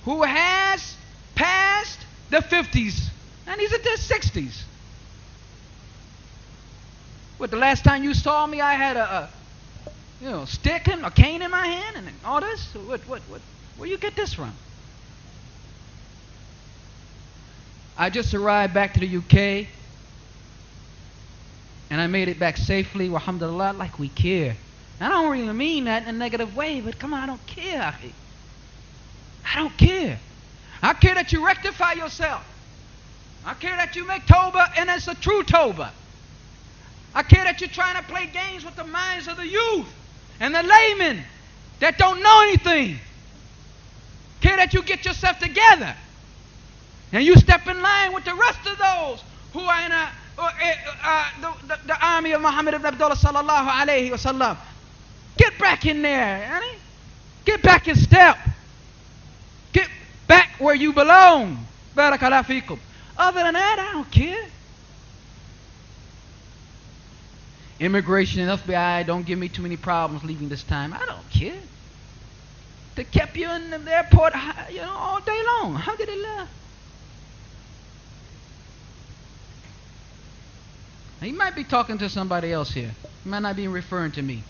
who has passed the 50s, and he's at the 60s. What, the last time you saw me, I had a stick and a cane in my hand and all this? Where you get this from? I just arrived back to the UK, and I made it back safely, alhamdulillah, like we care. I don't really mean that in a negative way, but come on, I don't care, akhi. I don't care. I care that you rectify yourself. I care that you make tawbah, and it's a true tawbah. I care that you're trying to play games with the minds of the youth and the laymen that don't know anything. Care that you get yourself together and you step in line with the rest of those who are in the army of Muhammad ibn Abdullah sallallahu alayhi wa sallam. Get back in there, honey. Get back in step. Get back where you belong. Barakallahu feekum. Other than that, I don't care. Immigration and FBI don't give me too many problems leaving this time. I don't care. They kept you in the airport, all day long. Alhamdulillah. He might be talking to somebody else here. He might not be referring to me.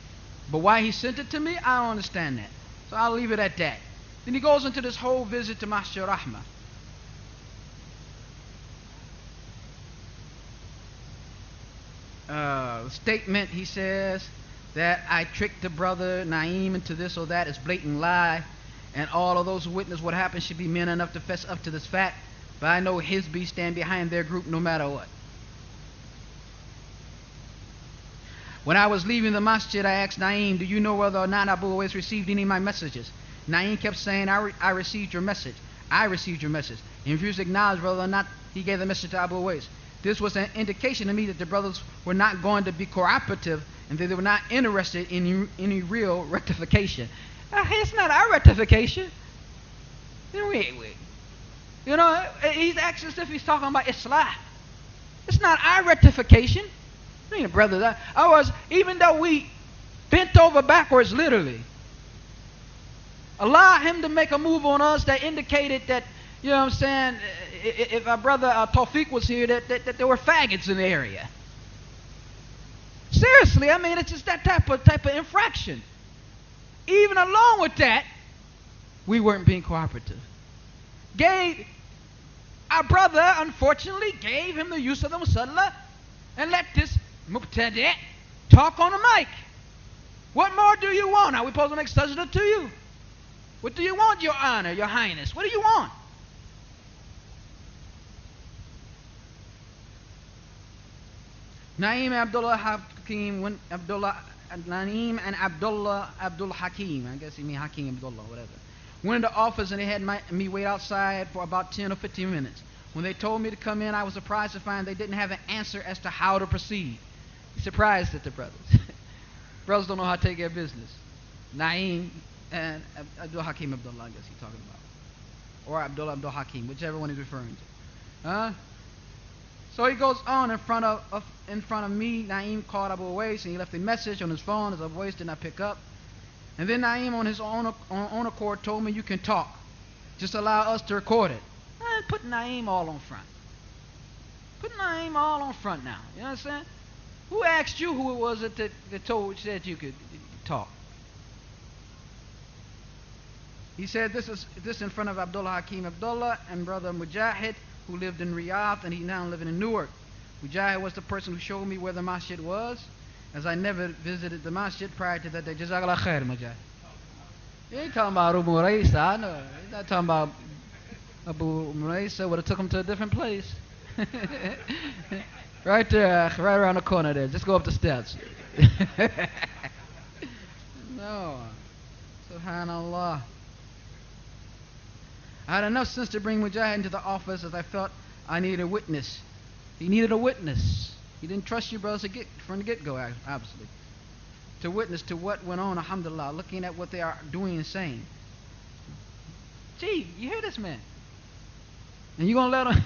But why he sent it to me, I don't understand that. So I'll leave it at that. Then he goes into this whole visit to Masjid Rahmah. Statement, he says, that I tricked the brother Naeem into this or that is blatant lie, and all of those who witness what happened should be men enough to fess up to this fact, but I know Hizbi stand behind their group no matter what. When I was leaving the masjid, I asked Naeem, do you know whether or not Abu Uwais received any of my messages? Naeem kept saying, I received your message. I received your message. He refused to acknowledge whether or not he gave the message to Abu Uwais. This was an indication to me that the brothers were not going to be cooperative and that they were not interested in any real rectification. It's not our rectification. Wait. You know, he's acting as if he's talking about Islah. It's not our rectification. I mean, brother, even though we bent over backwards literally, allow him to make a move on us that indicated that, you know what I'm saying, if our brother Tawfiq was here, that there were faggots in the area. Seriously, I mean, it's just that type of infraction. Even along with that, we weren't being cooperative. Our brother, unfortunately, gave him the use of the musalla and let this mubtadi' talk on the mic. What more do you want? Are we supposed to make sajda to you? What do you want, Your Honor, Your Highness? What do you want? Naeem Abdullah Hakim, Naeem and Abdullah Abdul Hakim, I guess he means Hakim Abdullah, whatever, went into office and they had me wait outside for about 10 or 15 minutes. When they told me to come in, I was surprised to find they didn't have an answer as to how to proceed. Surprised at the brothers. Brothers don't know how to take care of business. Naeem and Abdul Hakim Abdullah, I guess he's talking about. Or Abdullah Abdul Hakim, whichever one he's referring to. So he goes on in front of me. Naeem called Abu Uwais and he left a message on his phone as Abu Uwais did not pick up. And then Naeem on his own accord told me, you can talk. Just allow us to record it. Put Naeem all on front. Put Naeem all on front now. You know what I'm saying? Who asked you who it was that said you could talk? He said this in front of Abdullah Hakim Abdullah and brother Mujahid, who lived in Riyadh and he's now living in Newark. Mujahid was the person who showed me where the masjid was, as I never visited the masjid prior to that day. Jazakallah khair, Mujahid. You ain't talking about Abu Muraisa, I know. He's not talking about Abu Muraisa. Would have took him to a different place. Right there, right around the corner there. Just go up the steps. No. Subhanallah. I had enough sense to bring Mujahid into the office as I felt I needed a witness. He needed a witness. He didn't trust you brothers from the get-go, obviously. To witness to what went on, alhamdulillah, looking at what they are doing and saying. Gee, you hear this man? And you gonna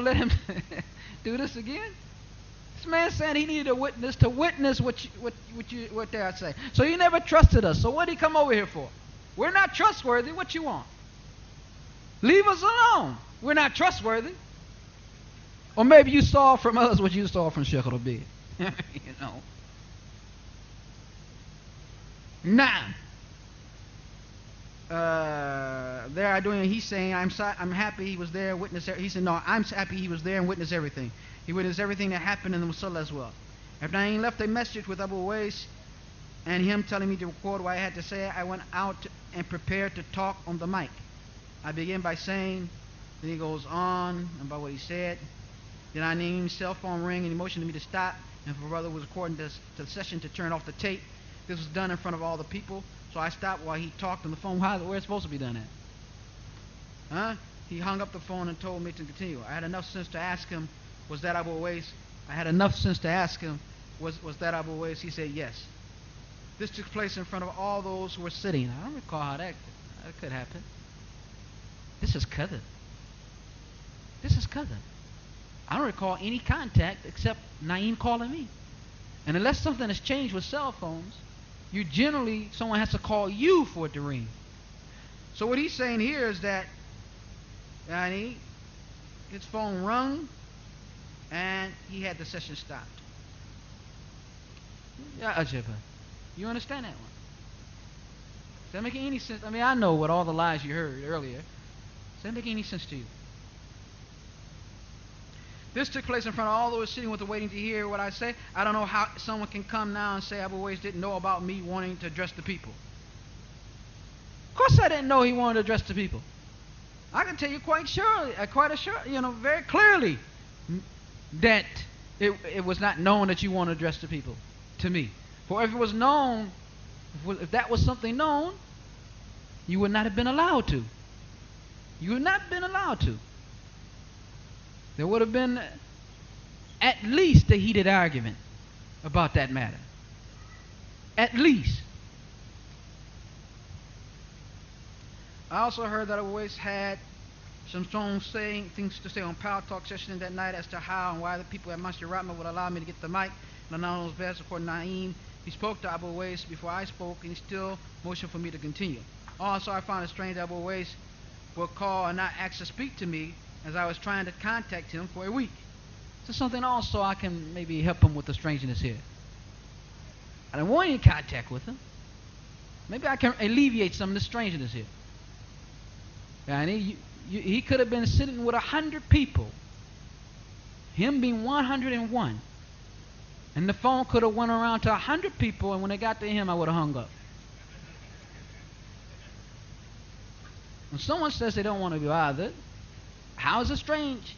let him do this again? This man saying he needed a witness to witness what they are saying. So you never trusted us. So what did he come over here for? We're not trustworthy. What you want? Leave us alone. We're not trustworthy. Or maybe you saw from us what you saw from Sheikh Rabi. You know. Now, there I doing. He's saying, I'm happy he was there, witness. He said, no, I'm happy he was there and witnessed everything. He witnessed everything that happened in the Musalla as well. After I left a message with Abu Uwais and him telling me to record what I had to say, I went out and prepared to talk on the mic. I began by saying, then he goes on about what he said. Then I named cell phone ring and he motioned me to stop, and if my brother was recording the session to turn off the tape. This was done in front of all the people, so I stopped while he talked on the phone. Where it's supposed to be done at? He hung up the phone and told me to continue. I had enough sense to ask him, was that Abu Uwais? I had enough sense to ask him, was that Abu Uwais? He said yes. This took place in front of all those who were sitting. I don't recall how that could happen. This is qadr. This is qadr. I don't recall any contact except Naeem calling me. And unless something has changed with cell phones, someone has to call you for it to ring. So what he's saying here is that his phone rung and he had the session stopped. Ya ajaba. You understand that one? Does that make any sense? I mean, I know what all the lies you heard earlier. Does that make any sense to you? This took place in front of all those sitting with the waiting to hear what I say. I don't know how someone can come now and say Abu Uwais didn't know about me wanting to address the people. Of course I didn't know he wanted to address the people. I can tell you quite surely, very clearly that it was not known that you want to address the people to me. For if it was known, if that was something known, you would not have been allowed to. You would not have been allowed to. There would have been at least a heated argument about that matter. At least. I also heard that Abu Uwais had some strong things to say on Power Talk session that night as to how and why the people at Masjid Rahma would allow me to get the mic. And on those best, according to Naeem, he spoke to Abu Uwais before I spoke, and he still motioned for me to continue. Also, I found it strange that Abu Uwais would call and not ask to speak to me as I was trying to contact him for a week. So something also I can maybe help him with the strangeness here. I don't want any contact with him. Maybe I can alleviate some of the strangeness here. And he could have been sitting with 100 people, him being 101, and the phone could have went around to 100 people, and when it got to him, I would have hung up. When someone says they don't want to be bothered, how is it strange?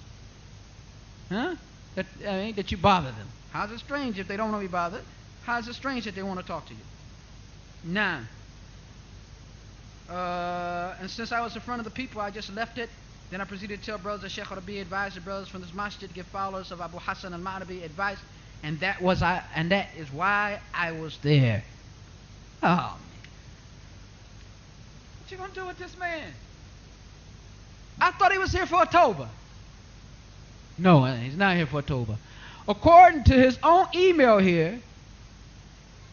Huh? That you bother them. How is it strange if they don't want to be bothered? How is it strange that they want to talk to you? Now, and since I was in front of the people, I just left it. Then I proceeded to tell brothers that Sheikh Rabi advised the brothers from this masjid to give followers of Abu Hassan al-Ma'rabi advice, and that is why I was there. Oh, man. What you gonna do with this man? I thought he was here for October. No, he's not here for October. According to his own email here,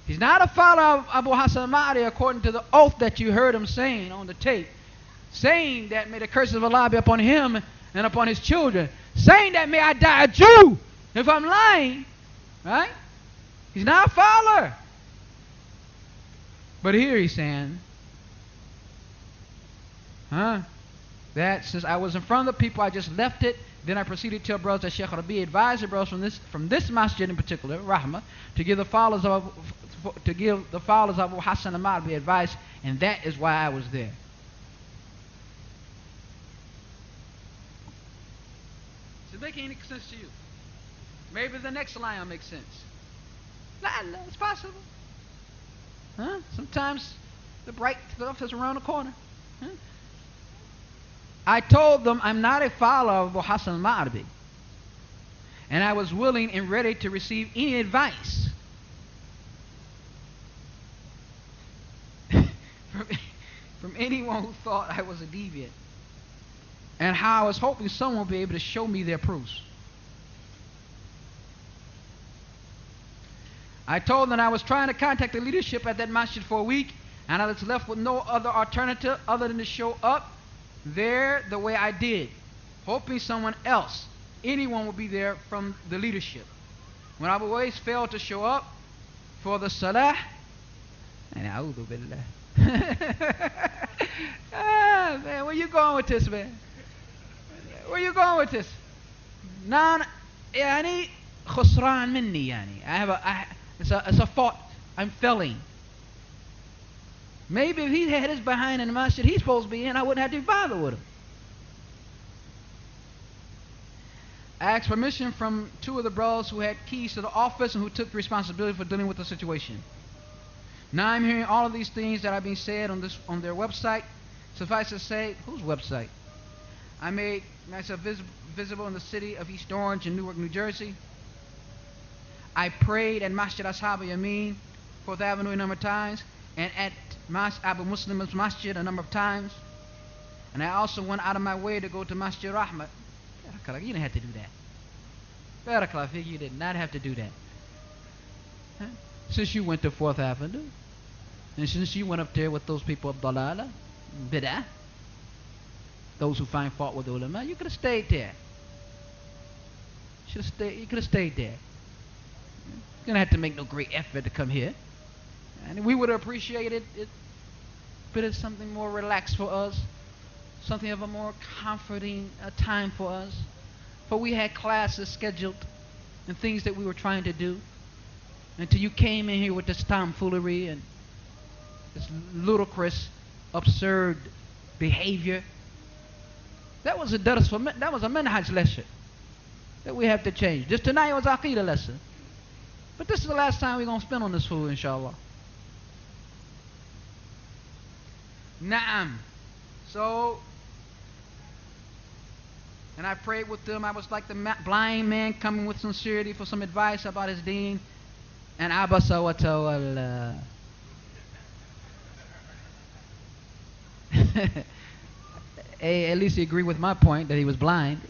he's not a follower of Abu Hassan al-Ma'rabi according to the oath that you heard him saying on the tape. Saying that may the curses of Allah be upon him and upon his children. Saying that may I die a Jew if I'm lying. Right? He's not a follower. But here he's saying, that since I was in front of the people, I just left it. Then I proceeded to tell brothers that Sheikh Rabi advised the brothers from this masjid in particular, Rahma, to give the followers of Abu Hassan al-Ma'rabi advice, and that is why I was there. Does it make any sense to you? Maybe the next line will make sense. It's possible. Sometimes the bright stuff is around the corner. I told them I'm not a follower of Abu Hassan al-Ma'rabi, and I was willing and ready to receive any advice from anyone who thought I was a deviant, and how I was hoping someone would be able to show me their proofs. I told them I was trying to contact the leadership at that masjid for a week, and I was left with no other alternative other than to show up there the way I did, hoping someone else, anyone would be there from the leadership. When Abu Uwais failed to show up for the salah, and a'udhu billah. Man, where you going with this, man? Where you going with this? يعني خسران مني يعني. It's a fault. I'm failing. Maybe if he had his behind in the masjid he's supposed to be in, I wouldn't have to bother with him. I asked permission from two of the brothers who had keys to the office and who took responsibility for dealing with the situation. Now I'm hearing all of these things that are being said on their website. Suffice to say, whose website? I made myself visible in the city of East Orange in Newark, New Jersey. I prayed at Masjid Ashab al-Yamin, 4th Avenue a number of times, and at Abu Muslim's Masjid a number of times. And I also went out of my way to go to Masjid Rahmat. You didn't have to do that. You did not have to do that. Since you went to 4th Avenue, and since you went up there with those people of Dalala, Bid'ah, those who find fault with the ulama, you could have stayed there. You could have stayed there. You don't have to make no great effort to come here. And we would appreciate it, but it's something more relaxed for us, something of a more comforting time for us. For we had classes scheduled and things that we were trying to do until you came in here with this tomfoolery and this ludicrous, absurd behavior. That was a dars for that was a manhaj lesson that we have to change. Just tonight was aqidah lesson. But this is the last time we're going to spend on this fool, inshallah. Na'am. So, and I prayed with them. I was like the blind man coming with sincerity for some advice about his deen. And abasa wa tawalla. At least he agreed with my point that he was blind.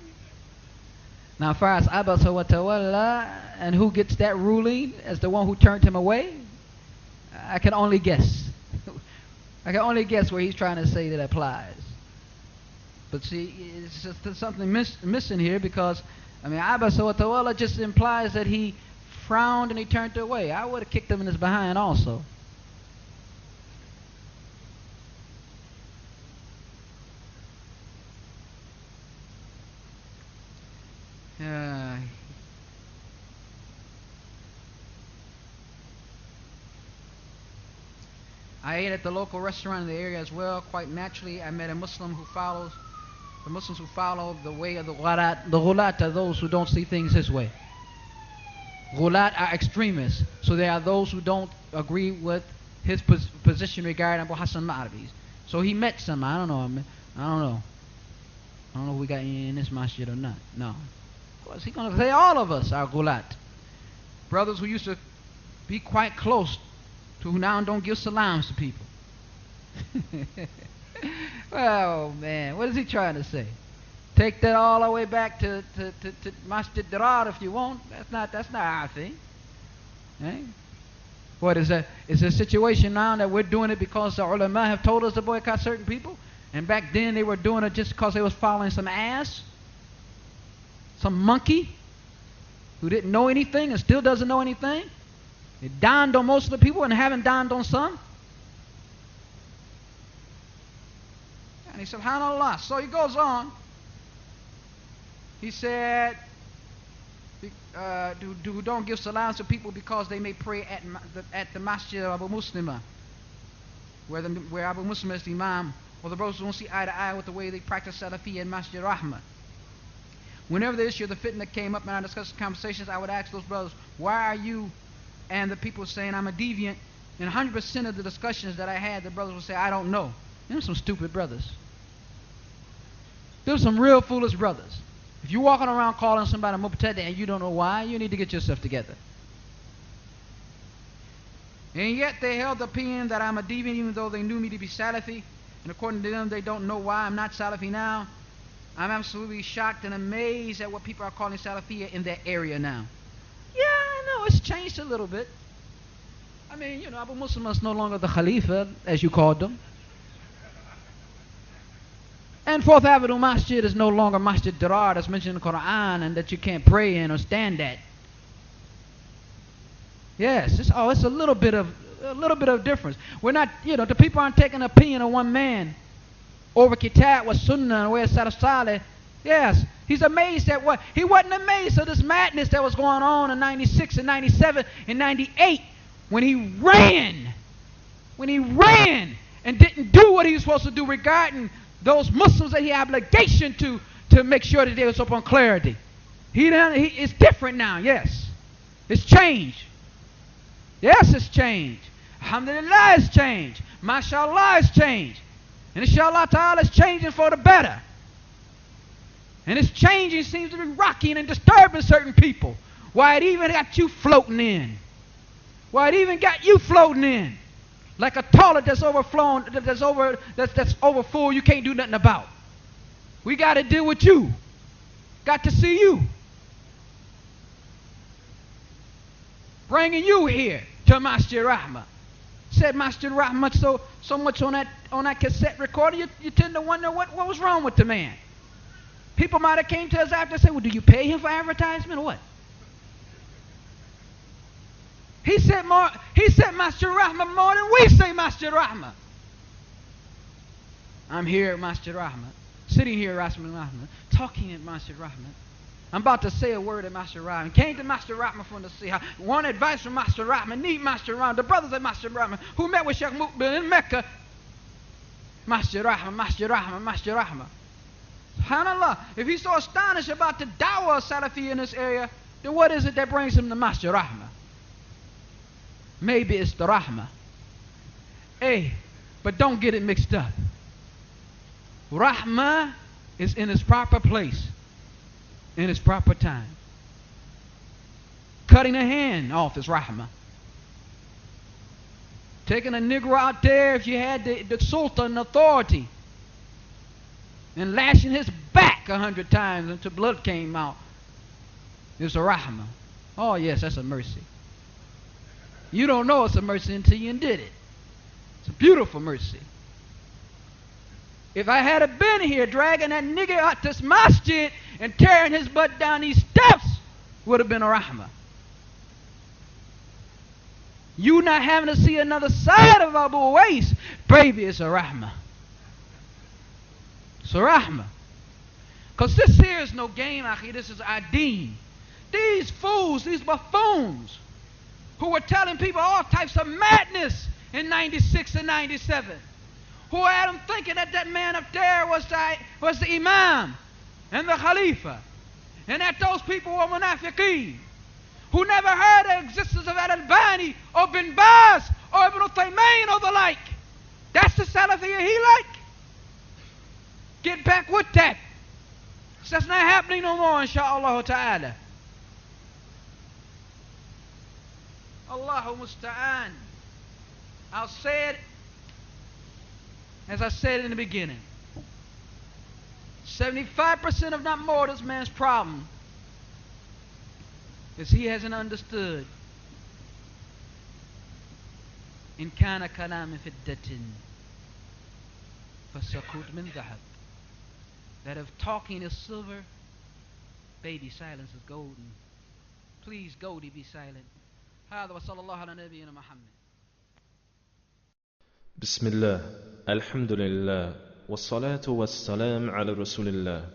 Now, as far as abasa wa tawalla and who gets that ruling as the one who turned him away, I can only guess. I can only guess where he's trying to say that applies. But see, it's just something missing here because, I mean, abasa wa tawalla just implies that he frowned and he turned away. I would have kicked him in his behind also. I ate at the local restaurant in the area as well. Quite naturally, I met a Muslim who follows, the Muslims who follow the way of the ghulat. The ghulat are those who don't see things his way. Ghulat are extremists. So there are those who don't agree with his position regarding Abu Hassan Ma'arbi. So he met some. I don't know. I don't know if we got any in this masjid or not. No. What's he going to say? All of us are ghulat. Brothers who used to be quite close to who now don't give salams to people. Oh man, what is he trying to say? Take that all the way back to Masjid Dirar if you want. That's not our thing. Eh? What is that? Is there a situation now that we're doing it because the ulama have told us to boycott certain people? And back then they were doing it just because they was following some ass? Some monkey who didn't know anything and still doesn't know anything? It dawned on most of the people and haven't dawned on some. And he said, subhanallah. So he goes on. He said, don't give salams to people because they may pray at the masjid of Abu Muslima, where Abu Muslim is the imam, or the brothers don't see eye to eye with the way they practice Salafiyya in Masjid Rahmah. Whenever the issue of the fitna came up and I discussed conversations, I would ask those brothers, why are you and the people saying I'm a deviant? And 100% of the discussions that I had, the brothers would say, I don't know. Them some stupid brothers. Them some real foolish brothers. If you're walking around calling somebody mubtadi and you don't know why, you need to get yourself together. And yet they held the opinion that I'm a deviant even though they knew me to be Salafi. And according to them, they don't know why I'm not Salafi now. I'm absolutely shocked and amazed at what people are calling Salafiyya in that area now. Yeah, I know, it's changed a little bit. I mean, you know, Abu Muslim is no longer the Khalifa, as you called them. And 4th Avenue Masjid is no longer Masjid Dirar that's mentioned in the Quran and that you can't pray in or stand at. Yes, it's a little bit of difference. We're not, you know, the people aren't taking an opinion of one man over Kitab wa Sunnah and where Salaf Saleh. Yes, he's amazed at what he wasn't amazed at this madness that was going on in 96 and 97 and 98 when he ran and didn't do what he was supposed to do regarding those Muslims that he had obligation to make sure that they was upon clarity. It's different now. Yes, it's changed. Yes, it's changed. Alhamdulillah, it's changed. MashaAllah, it's changed. And inshallah ta'ala, it's changing for the better. And it's changing seems to be rocking and disturbing certain people. Why it even got you floating in. Why it even got you floating in. Like a toilet that's overflowing, that's over full, you can't do nothing about. We got to deal with you. Got to see you. Bringing you here to Masjid Rahmah. Said Masjid Rahmah so much on that cassette recorder, you tend to wonder what was wrong with the man. People might have came to us after and said, well, do you pay him for advertisement or what? He said Masjid Rahmah more than we say Masjid Rahmah. I'm here at Masjid Rahmah, sitting here at Masjid Rahmah, talking at Masjid Rahmah. I'm about to say a word at Masjid Rahmah. Came to Masjid Rahmah for the Nasiha. Want advice from Masjid Rahmah. Need Masjid Rahmah. The brothers at Masjid Rahmah who met with Sheikh Muqbil in Mecca. Masjid Rahmah, Masjid Rahmah, Masjid Rahmah. SubhanAllah. If he's so astonished about the dawah of Salafi in this area, then what is it that brings him to Masjid Rahmah? Maybe it's the Rahmah. Hey, but don't get it mixed up. Rahmah is in its proper place, in its proper time. Cutting a hand off is Rahmah. Taking a Negro out there, if you had the Sultan authority, and lashing his back 100 times until blood came out, is a Rahmah. Oh yes, that's a mercy. You don't know it's a mercy until you did it. It's a beautiful mercy. If I had been here dragging that nigger out this masjid and tearing his butt down these steps, would have been a Rahmah. You not having to see another side of Abu Uwais, baby, it's a Rahmah. It's a Rahmah. Because this here is no game, akhi. This is our deen. These fools, these buffoons, who were telling people all types of madness in 96 and 97, who had them thinking that that man up there was the Imam and the Khalifa, and that those people were munafiqeen, who never heard the existence of Al-Albani or Bin Baz or Ibn Uthaymeen or the like. That's the Salafiyah he like. Get back with that. So that's not happening no more, insha'Allah ta'ala. Allahu musta'an. I'll say it as I said in the beginning. 75% if not more of this man's problem is he hasn't understood in kana kalam fiddatin fasakut min dhahab, that if talking is silver, baby, silence is golden. Please, Goldie, be silent. هذا وصلى الله على نبينا محمد. بسم الله الحمد لله والصلاة والسلام على رسول الله.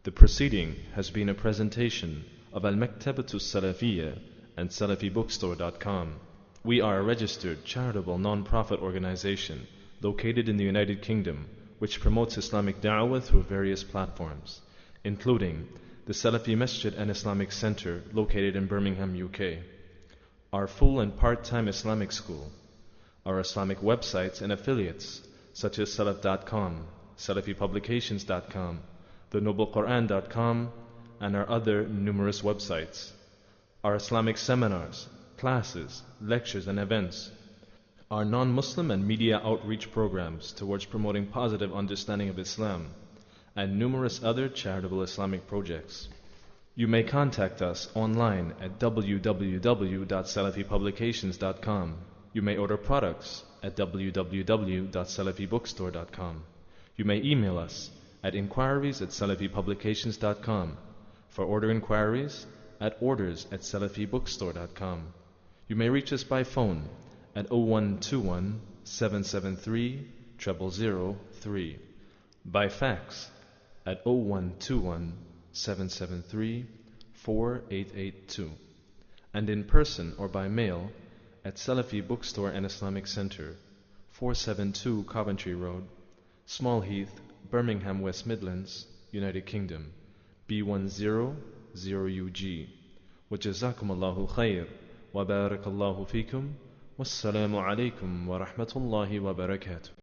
The preceding has been a presentation of Al-Maktabatu Salafiyya and SalafiBookstore.com. We are a registered charitable non-profit organization located in the United Kingdom which promotes Islamic da'wah through various platforms, including the Salafi Masjid and Islamic Center located in Birmingham, UK, our full and part-time Islamic school, our Islamic websites and affiliates such as Salaf.com, SalafiPublications.com, TheNobleQuran.com, and our other numerous websites, our Islamic seminars, classes, lectures and events, our non-Muslim and media outreach programs towards promoting positive understanding of Islam, and numerous other charitable Islamic projects. You may contact us online at www.salafipublications.com. You may order products at www.salafibookstore.com. You may email us at inquiries@salafipublications.com. For order inquiries, at orders@salafibookstore.com. You may reach us by phone at 0121 773 0003, by fax at 0121 773 4882, and in person or by mail at Salafi Bookstore and Islamic Center, 472 Coventry Road, Small Heath, Birmingham, West Midlands, United Kingdom, B100UG. وجزاكم الله خير وبارك الله فيكم والسلام عليكم ورحمة الله وبركاته.